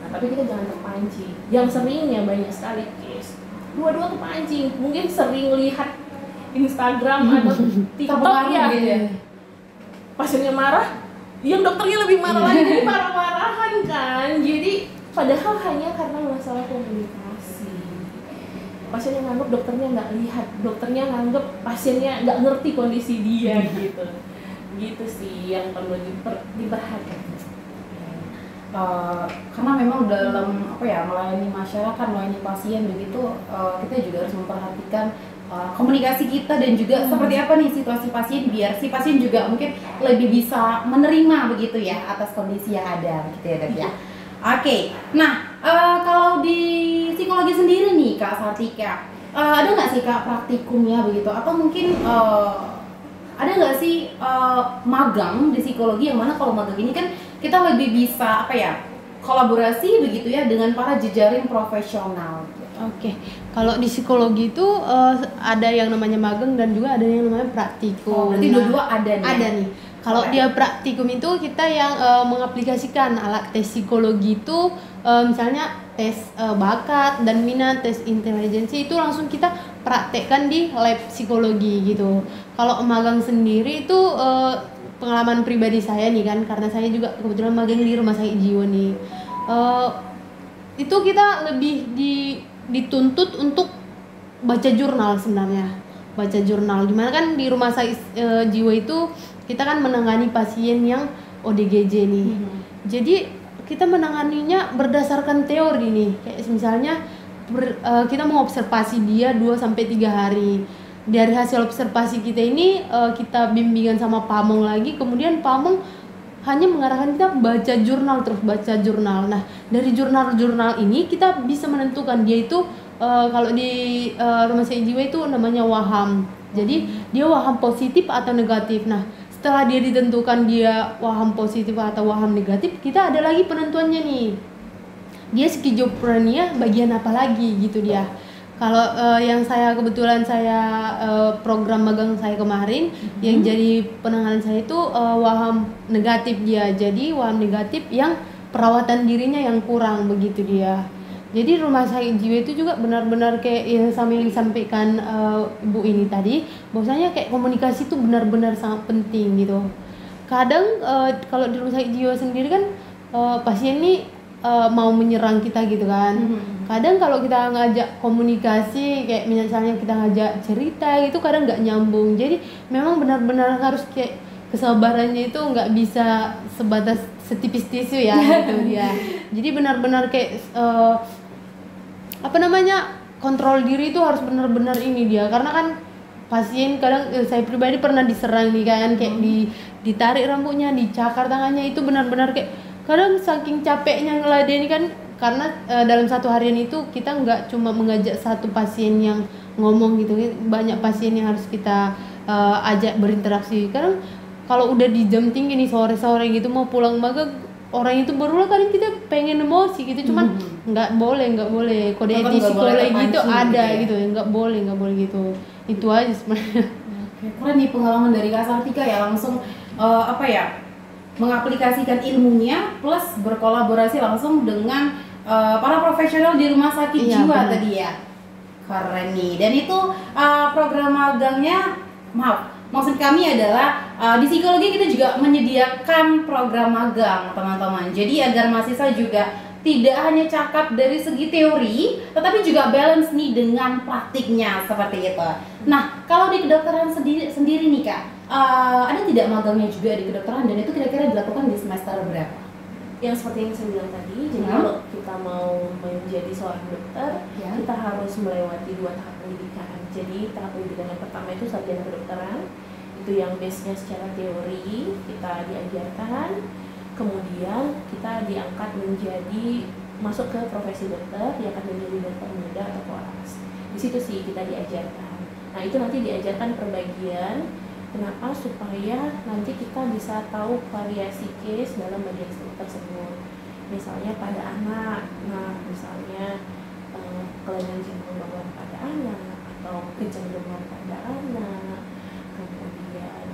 Nah tapi kita jangan terpancing. Yang seringnya banyak sekali case dua-dua terpancing, mungkin sering lihat Instagram atau TikTok ya, gitu ya. Pasiennya marah, yang dokternya lebih marah lagi, jadi marah-marahan kan. Jadi padahal hanya karena masalah komunikasi. Pasiennya nganggap dokternya nggak lihat, dokternya nganggap pasiennya nggak ngerti kondisi dia gitu. Gitu sih yang perlu diperhatikan. Karena memang dalam melayani masyarakat, melayani pasien begitu, kita juga harus memperhatikan komunikasi kita dan juga seperti apa nih situasi pasien, biar si pasien juga mungkin lebih bisa menerima begitu ya atas kondisi yang ada gitu ya Dok ya. Oke, nah kalau di psikologi sendiri nih Kak Sartika, ada nggak sih Kak praktikumnya begitu, atau mungkin ada nggak sih magang di psikologi, yang mana kalau magang ini kan kita lebih bisa kolaborasi begitu ya dengan para jejaring profesional. Oke, kalau di psikologi itu ada yang namanya magang dan juga ada yang namanya praktikum. Berarti dua-dua ada nih. Ada nih. Kalau dia praktikum itu kita yang mengaplikasikan alat tes psikologi itu, misalnya tes bakat dan minat, tes intelijensi itu langsung kita praktekkan di lab psikologi gitu. Kalau magang sendiri itu pengalaman pribadi saya nih kan, karena saya juga kebetulan magang di rumah sakit jiwa nih. Itu kita lebih dituntut untuk baca jurnal sebenarnya. Baca jurnal. Gimana kan di rumah sakit jiwa itu kita kan menangani pasien yang ODGJ nih. Jadi kita menanganinya berdasarkan teori nih. Kayak misalnya kita mengobservasi dia 2-3 hari. Dari hasil observasi kita ini kita bimbingan sama pamong lagi, kemudian pamong hanya mengarahkan kita baca jurnal, terus baca jurnal. Nah, dari jurnal-jurnal ini kita bisa menentukan dia itu kalau di rumah sakit jiwa itu namanya waham. Jadi dia waham positif atau negatif. Nah, setelah dia ditentukan dia waham positif atau waham negatif, kita ada lagi penentuannya nih. Dia skizofrenia bagian apa lagi gitu dia. Kalau yang kebetulan saya program magang saya kemarin yang jadi penanganan saya itu waham negatif dia. Jadi waham negatif yang perawatan dirinya yang kurang begitu dia. Jadi rumah sakit jiwa itu juga benar-benar kayak yang disampaikan ibu ini tadi, bahwasanya kayak komunikasi itu benar-benar sangat penting gitu. Kadang kalau di rumah sakit jiwa sendiri kan pasien ini mau menyerang kita gitu kan. Kadang kalau kita ngajak komunikasi kayak misalnya kita ngajak cerita gitu kadang nggak nyambung. Jadi memang benar-benar harus kayak kesabarannya itu nggak bisa sebatas setipis tisu ya gitu dia. Jadi benar-benar kayak kontrol diri itu harus benar-benar ini dia, karena kan pasien kadang saya pribadi pernah diserang nih kan, kayak ditarik rambutnya, dicakar tangannya, itu benar-benar kayak kadang saking capeknya ngeladeni kan, karena dalam satu harian itu kita nggak cuma mengajak satu pasien yang ngomong gitu, banyak pasien yang harus kita ajak berinteraksi. Kadang kalau udah di jam tinggi nih sore-sore gitu mau pulang magang, orang itu berulang kadang kita pengen emosi gitu, cuman nggak boleh kode etik psikologi gitu ada gitu ya, nggak boleh gitu, itu aja sebenarnya. Keren nih pengalaman dari Kak Sartika ya, langsung mengaplikasikan ilmunya plus berkolaborasi langsung dengan para profesional di rumah sakit jiwa benar. Tadi ya, keren nih. Dan itu program magangnya, maksud kami adalah di psikologi kita juga menyediakan program magang teman-teman. Jadi agar mahasiswa juga tidak hanya cakap dari segi teori, tetapi juga balance nih dengan praktiknya seperti itu. Nah, kalau di kedokteran sendiri nih Kak, ada tidak magangnya juga di kedokteran, dan itu kira-kira dilakukan di semester berapa? Yang seperti yang saya bilang tadi, jadi kalau kita mau menjadi seorang dokter, kita harus melewati 2 tahap pendidikan. Jadi tahap pendidikan yang pertama itu sarjana kedokteran, itu yang base-nya secara teori kita diajarkan, kemudian kita diangkat menjadi masuk ke profesi dokter, dia akan menjadi dokter muda atau koas. Di situ sih kita diajarkan. Nah itu nanti diajarkan perbagian. Kenapa? Supaya nanti kita bisa tahu variasi case dalam bagian tersebut. Misalnya pada anak, misalnya kelainan jantung bawaan pada anak atau kecenderungan pada anak, kemudian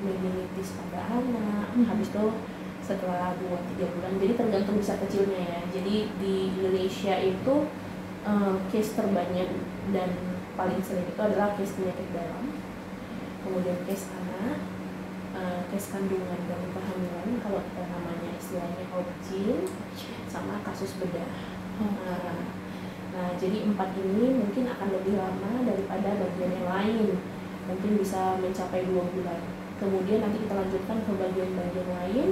meningitis pada anak. Habis itu setelah 2-3 bulan, jadi tergantung bisa kecilnya ya. Jadi di Indonesia itu case terbanyak dan paling sering itu adalah case penyakit dalam, kemudian case anak, case kandungan dan kehamilan, kalau kita namanya istilahnya OBGYN, sama kasus bedah. Nah, jadi 4 ini mungkin akan lebih lama daripada bagian yang lain, mungkin bisa mencapai 2 bulan. Kemudian nanti kita lanjutkan ke bagian-bagian lain,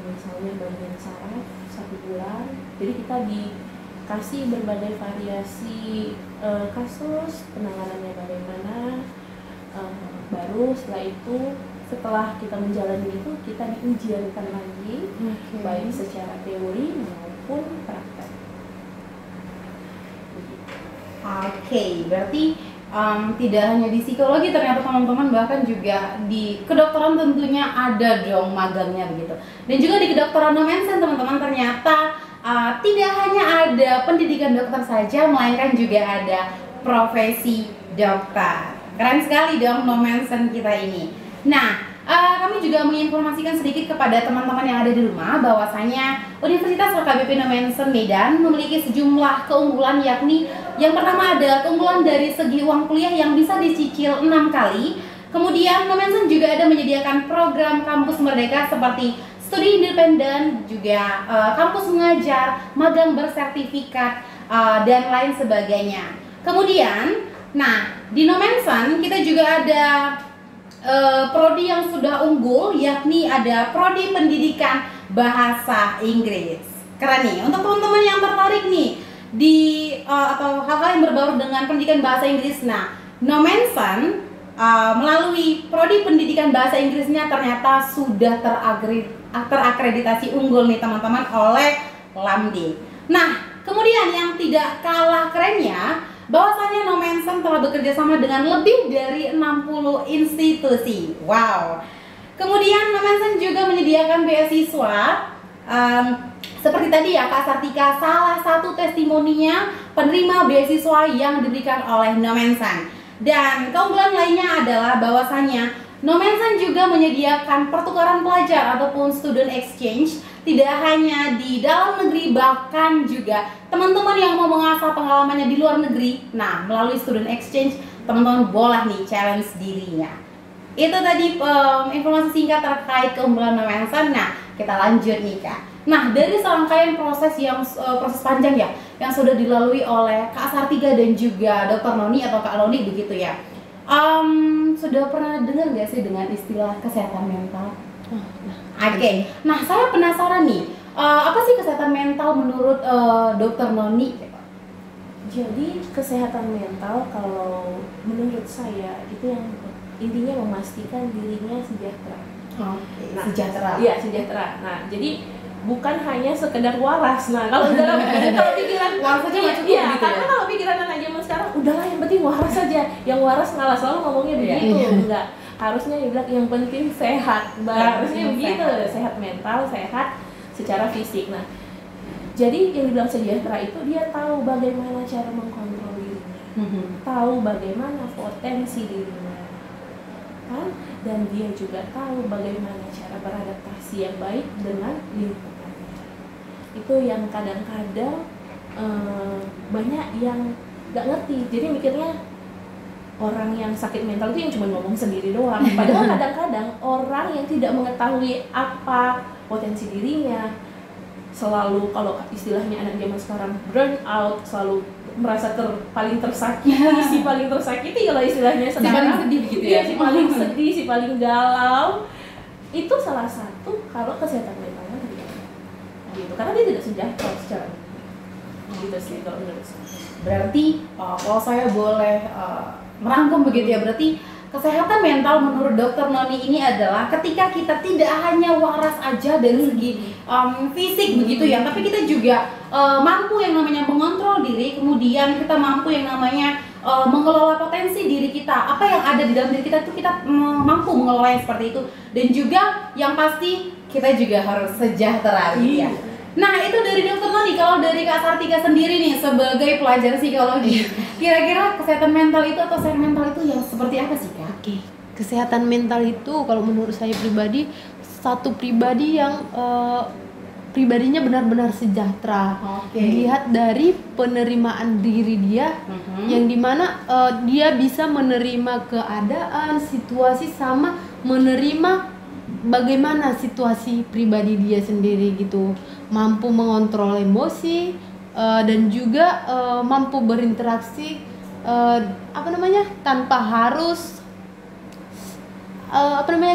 misalnya bagian saraf 1 bulan. Jadi kita dikasih berbagai variasi kasus, penanganannya bagaimana. Baru setelah itu, setelah kita menjalani itu, kita diujiankan lagi, baik secara teori maupun praktek. Berarti tidak hanya di psikologi ternyata teman-teman, bahkan juga di kedokteran tentunya ada dong magangnya begitu. Dan juga di kedokteran Nomensen teman-teman, ternyata tidak hanya ada pendidikan dokter saja, melainkan juga ada profesi dokter. Keren sekali dong Nomensen kita ini. Nah, kami juga menginformasikan sedikit kepada teman-teman yang ada di rumah bahwasanya Universitas HKBP Nomensen Medan memiliki sejumlah keunggulan, yakni yang pertama ada keunggulan dari segi uang kuliah yang bisa dicicil 6 kali. Kemudian Nomensen juga ada menyediakan program kampus merdeka seperti studi independen, juga kampus mengajar, magang bersertifikat, dan lain sebagainya. Kemudian, di Nomensen kita juga ada prodi yang sudah unggul, yakni ada prodi pendidikan bahasa Inggris. Keren nih, untuk teman-teman yang tertarik nih di atau hal-hal yang berbaur dengan pendidikan bahasa Inggris. Nah, Nomensen melalui prodi pendidikan bahasa Inggrisnya ternyata sudah terakreditasi unggul nih teman-teman oleh LAMDE. Nah, kemudian yang tidak kalah kerennya, bahwasanya Nomensen telah bekerja sama dengan lebih dari 60 institusi. Wow. Kemudian Nomensen juga menyediakan beasiswa Seperti tadi ya Kak Sartika, salah satu testimoninya penerima beasiswa yang diberikan oleh Nomensan. Dan keunggulan lainnya adalah bahwasanya Nomensan juga menyediakan pertukaran pelajar ataupun student exchange tidak hanya di dalam negeri, bahkan juga teman-teman yang mau mengasah pengalamannya di luar negeri. Nah, melalui student exchange teman-teman boleh nih challenge dirinya. Itu tadi informasi singkat terkait keunggulan Nomensan. Nah, kita lanjut nih Kak. Nah, dari serangkaian proses panjang ya yang sudah dilalui oleh Kak Sartika dan juga Dr. Noni atau Kak Noni begitu ya. Sudah pernah dengar nggak sih dengan istilah kesehatan mental? Oke. Nah, saya penasaran nih, apa sih kesehatan mental menurut Dr. Noni? Jadi kesehatan mental kalau menurut saya itu yang intinya memastikan dirinya sejahtera. Nah, sejahtera. Iya, sejahtera. Nah, jadi bukan hanya sekedar waras. Nah, kalau kalau pikiran waras aja nggak cukup iya, gitu karena ya? kalau pikiran anak zaman sekarang udahlah yang penting waras saja. Yang waras malah selalu ngomongnya begitu. Enggak. Harusnya dibilang yang penting sehat. Harusnya begitu, sehat mental, sehat secara fisik. Nah, jadi yang dibilang sejahtera itu dia tahu bagaimana cara mengkontrol dirinya. Tahu bagaimana potensi dirinya. Kan? Dan dia juga tahu bagaimana cara beradaptasi yang baik dengan lingkungannya. Itu yang kadang-kadang banyak yang nggak ngerti. Jadi mikirnya orang yang sakit mental itu yang cuma ngomong sendiri doang. Padahal kadang-kadang orang yang tidak mengetahui apa potensi dirinya, selalu kalau istilahnya anak zaman sekarang burn out, selalu merasa paling tersakiti, si paling tersakiti kalau istilahnya sekarang. Si paling sedih gitu ya? Si paling sedih, si paling galau. Itu salah satu kalau kesehatan mentalnya terganggu. Gitu. Karena dia tidak sejahtera secara gitu sih kalau menurut saya. Berarti kalau saya boleh merangkum begitu ya, berarti kesehatan mental menurut Dr. Noni ini adalah ketika kita tidak hanya waras aja dari segi fisik begitu ya, tapi kita juga mampu yang namanya mengontrol diri, kemudian kita mampu yang namanya mengelola potensi diri kita, apa yang ada di dalam diri kita itu kita mampu mengelola yang seperti itu, dan juga yang pasti kita juga harus sejahtera gitu ya. Nah, itu dari Dr. Noni. Kalau dari Kak Sartika sendiri nih sebagai pelajar psikologi, kira-kira kesehatan mental itu atau sehat mental itu yang seperti apa sih Kak? Oke, kesehatan mental itu kalau menurut saya pribadi satu pribadi yang pribadinya benar-benar sejahtera. Dilihat dari penerimaan diri dia, yang dimana dia bisa menerima keadaan, situasi, sama menerima bagaimana situasi pribadi dia sendiri gitu, mampu mengontrol emosi dan juga mampu berinteraksi tanpa harus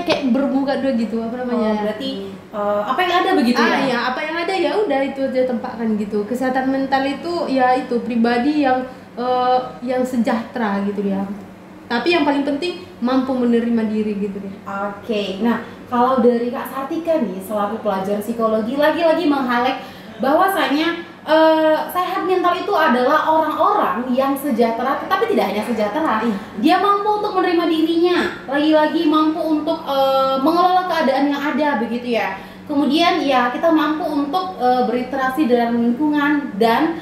kayak bermuka dua gitu berarti apa yang ada begitu ya? Ya apa yang ada ya udah itu aja tempatkan gitu. Kesehatan mental itu ya itu pribadi yang sejahtera gitu ya. Tapi yang paling penting mampu menerima diri gitu ya. Oke. Nah, kalau dari Kak Sartika nih selaku pelajar psikologi lagi-lagi meng-highlight bahwasanya sehat mental itu adalah orang-orang yang sejahtera, tetapi tidak hanya sejahtera, dia mampu untuk menerima dirinya, lagi-lagi mampu untuk mengelola keadaan yang ada begitu ya. Kemudian ya kita mampu untuk berinteraksi dengan lingkungan dan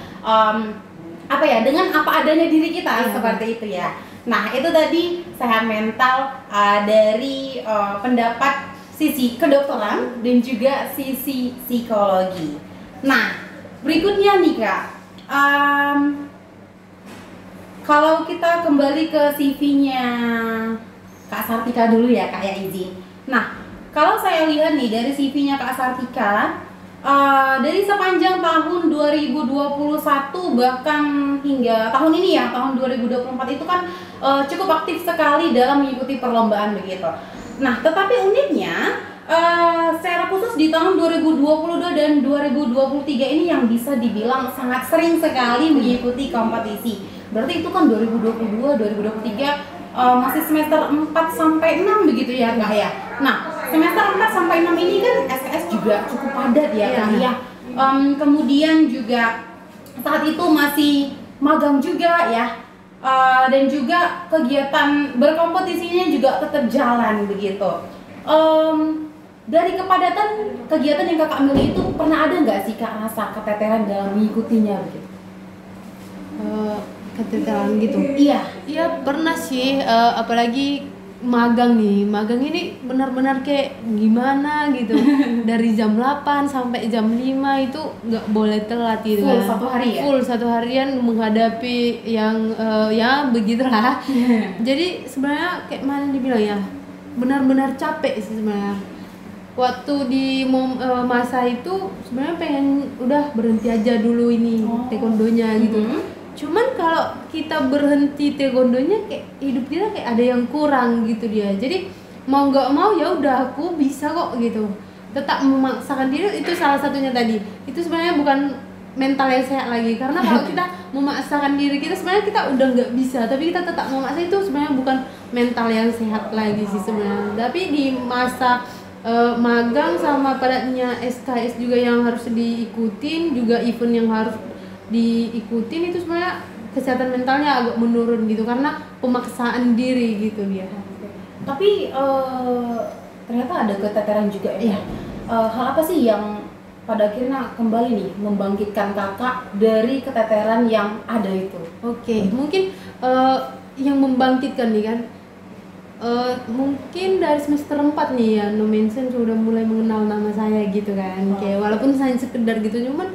dengan apa adanya diri kita seperti itu ya. Nah, itu tadi sehat mental dari pendapat sisi kedokteran dan juga sisi psikologi. Nah, berikutnya nih Kak, kalau kita kembali ke CV-nya Kak Sartika dulu ya Kak ya, izin. Nah, kalau saya lihat nih dari CV-nya Kak Sartika, dari sepanjang tahun 2021 bahkan hingga tahun ini ya, tahun 2024 itu kan cukup aktif sekali dalam mengikuti perlombaan begitu. Nah, tetapi uniknya secara khusus di tahun 2022 dan 2023 ini yang bisa dibilang sangat sering sekali mengikuti kompetisi. Berarti itu kan 2022, 2023 masih semester 4 sampai 6 begitu ya Kak ya. Nah, semester 4 sampai 6 ini kan SKS juga cukup padat ya Kak ya. Kemudian juga saat itu masih magang juga ya. Dan juga kegiatan berkompetisinya juga tetap jalan begitu. dari kepadatan kegiatan yang kakak milih itu pernah ada nggak sih kak rasa keteteran dalam mengikutinya begitu? Keteteran gitu. Iya. Iya pernah sih, apalagi magang nih. Magang ini benar-benar kayak gimana gitu. Dari jam 8 sampai jam 5 itu nggak boleh telat gitu Full kan. satu hari ya? Full satu harian menghadapi yang ya begitulah. Jadi sebenarnya kayak mana dibilang ya, benar-benar capek sih sebenarnya. Waktu di masa itu sebenarnya pengen udah berhenti aja dulu ini taekwondonya gitu. Cuman kalau kita berhenti taekwondonya kayak hidup kita kayak ada yang kurang gitu dia. Jadi mau nggak mau ya udah aku bisa kok gitu. Tetap memaksakan diri itu salah satunya tadi. Itu sebenarnya bukan mental yang sehat lagi, karena kalau kita memaksakan diri kita sebenarnya kita udah nggak bisa, tapi kita tetap memaksa, itu sebenarnya bukan mental yang sehat lagi sih sebenarnya. Tapi di masa magang sama padatnya SKS juga yang harus diikutin, juga event yang harus diikutin, itu sebenarnya kesehatan mentalnya agak menurun gitu karena pemaksaan diri gitu dia. Tapi ternyata ada keteteran juga ya. Hal apa sih yang pada akhirnya kembali nih membangkitkan kakak dari keteteran yang ada itu? Oke, mungkin yang membangkitkan nih kan, mungkin dari semester 4 nih ya, No Mention sudah mulai mengenal nama saya gitu kan. Kayak walaupun saya sekedar gitu, cuman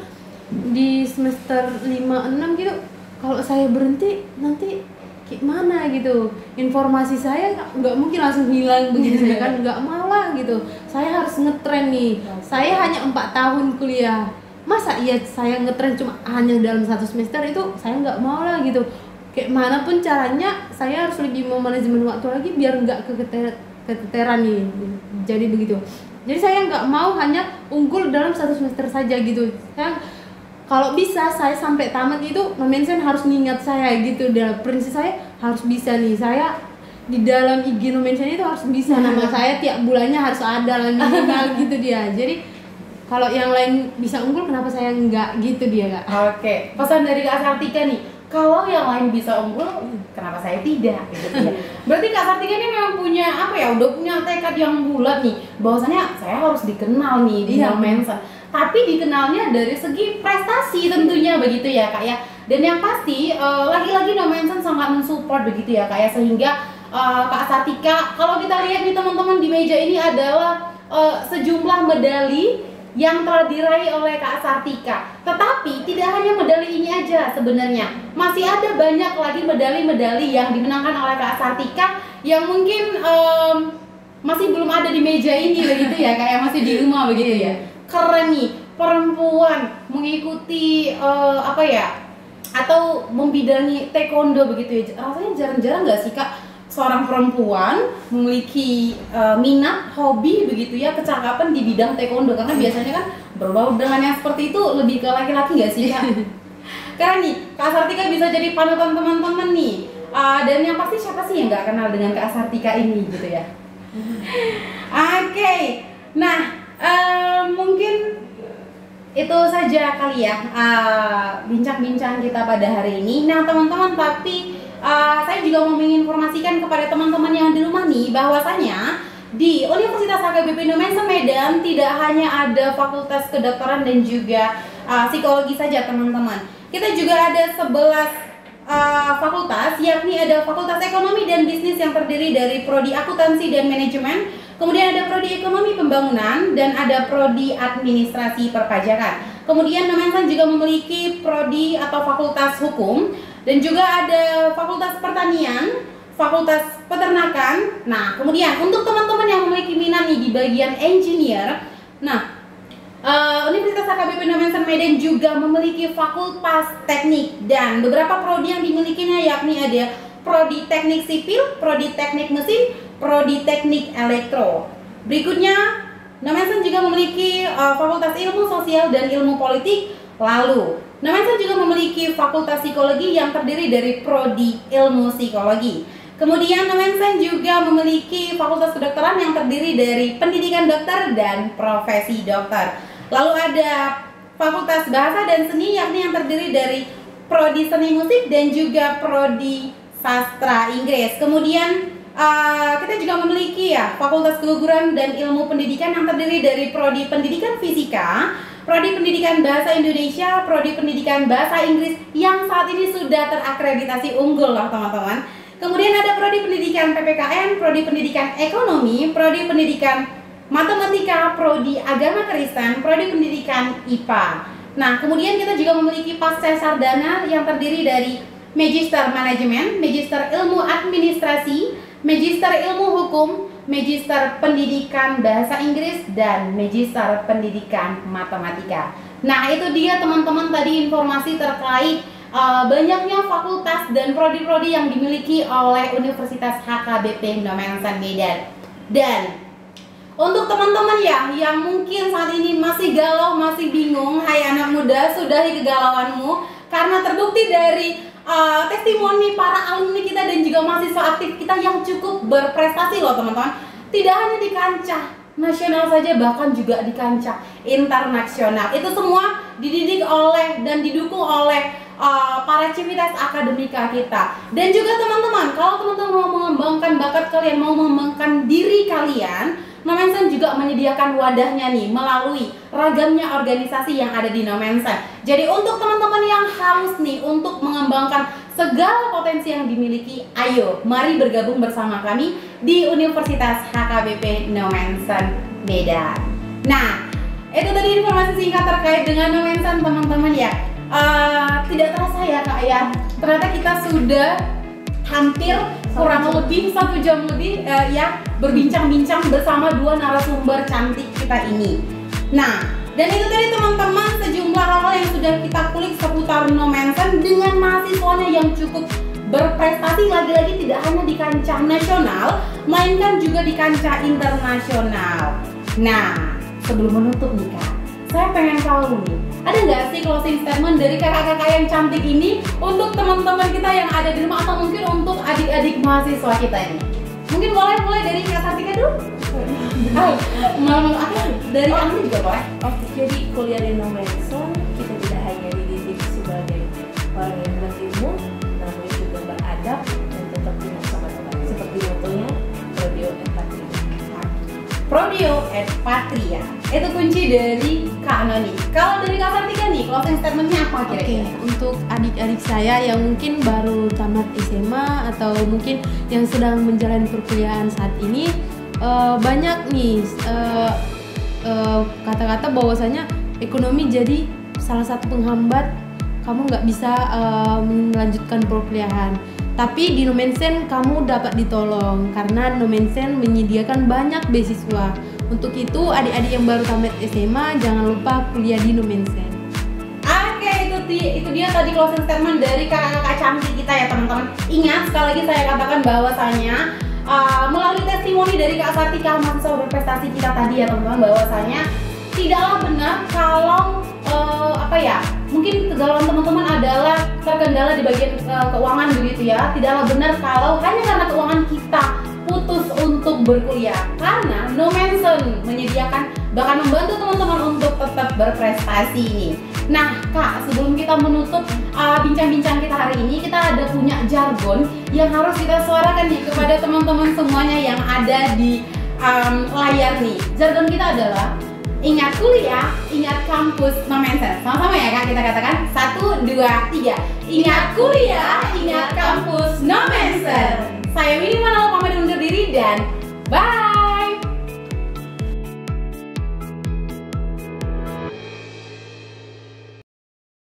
di semester 5-6 gitu, kalau saya berhenti nanti gimana gitu, informasi saya nggak mungkin langsung hilang begitu saja kan, nggak malah gitu. Saya harus ngetren nih, saya hanya 4 tahun kuliah, masa iya saya ngetren cuma hanya dalam 1 semester, itu saya nggak mau lah gitu. Kayak manapun caranya saya harus lebih memanajemen waktu lagi biar nggak keteteran nih, jadi begitu. Jadi saya nggak mau hanya unggul dalam 1 semester saja gitu. Saya kalau bisa saya sampai tamat itu, No Mention harus ngingat saya gitu. Dan prinsip saya harus bisa nih, saya di dalam IG No Mention itu harus bisa, nama saya tiap bulannya harus ada lah minimal gitu dia. Jadi kalau yang lain bisa unggul, kenapa saya enggak gitu dia kak? Oke, pesan dari Kak Sartika nih, kalau yang lain bisa unggul, kenapa saya tidak? Gitu ya. Berarti Kak Sartika ini memang punya apa ya? Udah punya tekad yang bulat nih, bahwasanya saya harus dikenal nih di No Mention. Tapi dikenalnya dari segi prestasi tentunya begitu ya kak ya. Dan yang pasti lagi-lagi No Mention sangat mensupport begitu ya kak ya, sehingga Kak Sartika, kalau kita lihat nih teman-teman, di meja ini adalah sejumlah medali yang telah diraih oleh Kak Sartika. Tetapi tidak hanya medali ini aja sebenarnya, masih ada banyak lagi medali-medali yang dimenangkan oleh Kak Sartika yang mungkin masih belum ada di meja ini begitu ya kak ya, masih di rumah begitu ya. Keren nih, perempuan mengikuti apa ya, atau membidangi taekwondo begitu ya. Rasanya jarang-jarang nggak sih kak seorang perempuan memiliki minat, hobi begitu ya, kecakapan di bidang taekwondo, karena biasanya kan berbau dengan yang seperti itu lebih ke laki-laki nggak sih kak? Karena nih Kak Sartika bisa jadi panutan teman-teman nih, dan yang pasti siapa sih yang nggak kenal dengan Kak Sartika ini gitu ya. Oke, nah mungkin itu saja kali ya bincang-bincang kita pada hari ini. Nah teman-teman, tapi saya juga mau menginformasikan kepada teman-teman yang di rumah nih, bahwasanya di Universitas HKBP No Mention Medan tidak hanya ada fakultas kedokteran dan juga psikologi saja teman-teman. Kita juga ada 11 fakultas, yakni ada Fakultas Ekonomi dan Bisnis yang terdiri dari Prodi Akuntansi dan Manajemen, kemudian ada Prodi Ekonomi Pembangunan, dan ada Prodi Administrasi Perpajakan. Kemudian No Mention juga memiliki Prodi atau Fakultas Hukum, dan juga ada Fakultas Pertanian, Fakultas Peternakan. Nah, kemudian untuk teman-teman yang memiliki minat nih di bagian engineer, nah Universitas HKBP No Mention Medan juga memiliki Fakultas Teknik dan beberapa prodi yang dimilikinya, yakni ada Prodi Teknik Sipil, Prodi Teknik Mesin, Prodi Teknik Elektro. Berikutnya, No Mention juga memiliki Fakultas Ilmu Sosial dan Ilmu Politik. Lalu, No Mention juga memiliki Fakultas Psikologi yang terdiri dari Prodi Ilmu Psikologi. Kemudian No Mention juga memiliki Fakultas Kedokteran yang terdiri dari Pendidikan Dokter dan Profesi Dokter. Lalu ada Fakultas Bahasa dan Seni, yakni yang terdiri dari Prodi Seni Musik dan juga Prodi Sastra Inggris. Kemudian kita juga memiliki ya Fakultas Keguruan dan Ilmu Pendidikan yang terdiri dari Prodi Pendidikan Fisika, Prodi Pendidikan Bahasa Indonesia, Prodi Pendidikan Bahasa Inggris yang saat ini sudah terakreditasi unggul loh teman-teman. Kemudian ada Prodi Pendidikan PPKN, Prodi Pendidikan Ekonomi, Prodi Pendidikan Matematika, Prodi Agama Kristen, Prodi Pendidikan IPA. Nah, kemudian kita juga memiliki Pasca Sarjana yang terdiri dari Magister Manajemen, Magister Ilmu Administrasi, Magister Ilmu Hukum, Magister Pendidikan Bahasa Inggris, dan Magister Pendidikan Matematika. Nah, itu dia teman-teman tadi informasi terkait banyaknya fakultas dan prodi-prodi yang dimiliki oleh Universitas HKBP Nomensen Medan. Dan untuk teman-teman ya yang mungkin saat ini masih galau, masih bingung, hai anak muda, sudahi kegalauanmu karena terbukti dari testimoni para alumni kita dan juga mahasiswa aktif kita yang cukup berprestasi loh teman-teman. Tidak hanya di kancah nasional saja, bahkan juga di kancah internasional. Itu semua dididik oleh dan didukung oleh para civitas akademika kita. Dan juga teman-teman, kalau teman-teman mau mengembangkan bakat kalian, mau mengembangkan diri kalian, Nomensen juga menyediakan wadahnya nih melalui ragamnya organisasi yang ada di Nomensen. Jadi untuk teman-teman yang haus nih untuk mengembangkan segala potensi yang dimiliki, ayo mari bergabung bersama kami di Universitas HKBP Nomensen Medan. Nah, itu tadi informasi singkat terkait dengan Nomensen teman-teman ya. Tidak terasa ya Kak ya, ternyata kita sudah hampir kurang lebih 1 jam lebih ya berbincang-bincang bersama dua narasumber cantik kita ini. Nah, dan itu tadi teman-teman sejumlah hal-hal yang sudah kita kulik seputar Nomensen dengan mahasiswanya yang cukup berprestasi, lagi-lagi tidak hanya di kancah nasional, melainkan juga di kancah internasional. Nah, sebelum menutup nih Kak, saya pengen tahu nih, ada nggak sih closing statement dari kakak-kakak yang cantik ini untuk teman-teman kita yang ada di rumah atau mungkin untuk adik-adik mahasiswa kita ini? Mungkin boleh mulai dari Kak Sartika dulu? Malam aku dari kamu juga boleh. Oke, jadi kuliah di Nomensen kita tidak hanya dididik sebagai orang yang berilmu, namun juga beradab dan tetap punya sahabat. Seperti motonya Prodeo et Patria. Prodeo et Patria. Itu kunci dari Kak Noni. Kalau dari Kak Sartika nih, closing statementnya apa kira-kira? Untuk adik-adik saya yang mungkin baru tamat SMA atau mungkin yang sedang menjalani perkuliahan saat ini, banyak nih kata-kata bahwasanya ekonomi jadi salah satu penghambat kamu nggak bisa melanjutkan perkuliahan. Tapi di Nomensen kamu dapat ditolong karena Nomensen menyediakan banyak beasiswa. Untuk itu adik-adik yang baru tamat SMA jangan lupa kuliah di Nomensen. Oke, itu dia tadi closing statement dari kakak-kakak cantik kita ya teman-teman. Ingat sekali lagi saya katakan bahwasanya melalui testimoni dari Kak Sartika mahasiswa berprestasi kita tadi ya teman-teman, bahwasanya tidaklah benar kalau mungkin kegalauan teman-teman adalah terkendala di bagian keuangan begitu ya. Tidaklah benar kalau hanya karena keuangan kita putus untuk berkuliah, karena Nomensen menyediakan bahkan membantu teman-teman untuk tetap berprestasi ini. Nah Kak, sebelum kita menutup bincang-bincang kita hari ini, kita ada punya jargon yang harus kita suarakan nih kepada teman-teman semuanya yang ada di layar nih. Jargon kita adalah ingat kuliah, ingat kampus Nomensen. Sama-sama ya Kak, kita katakan 1, 2, 3. Ingat kuliah, ingat kampus Nomensen. Saya Winnie Manalo pamit undur diri dan bye.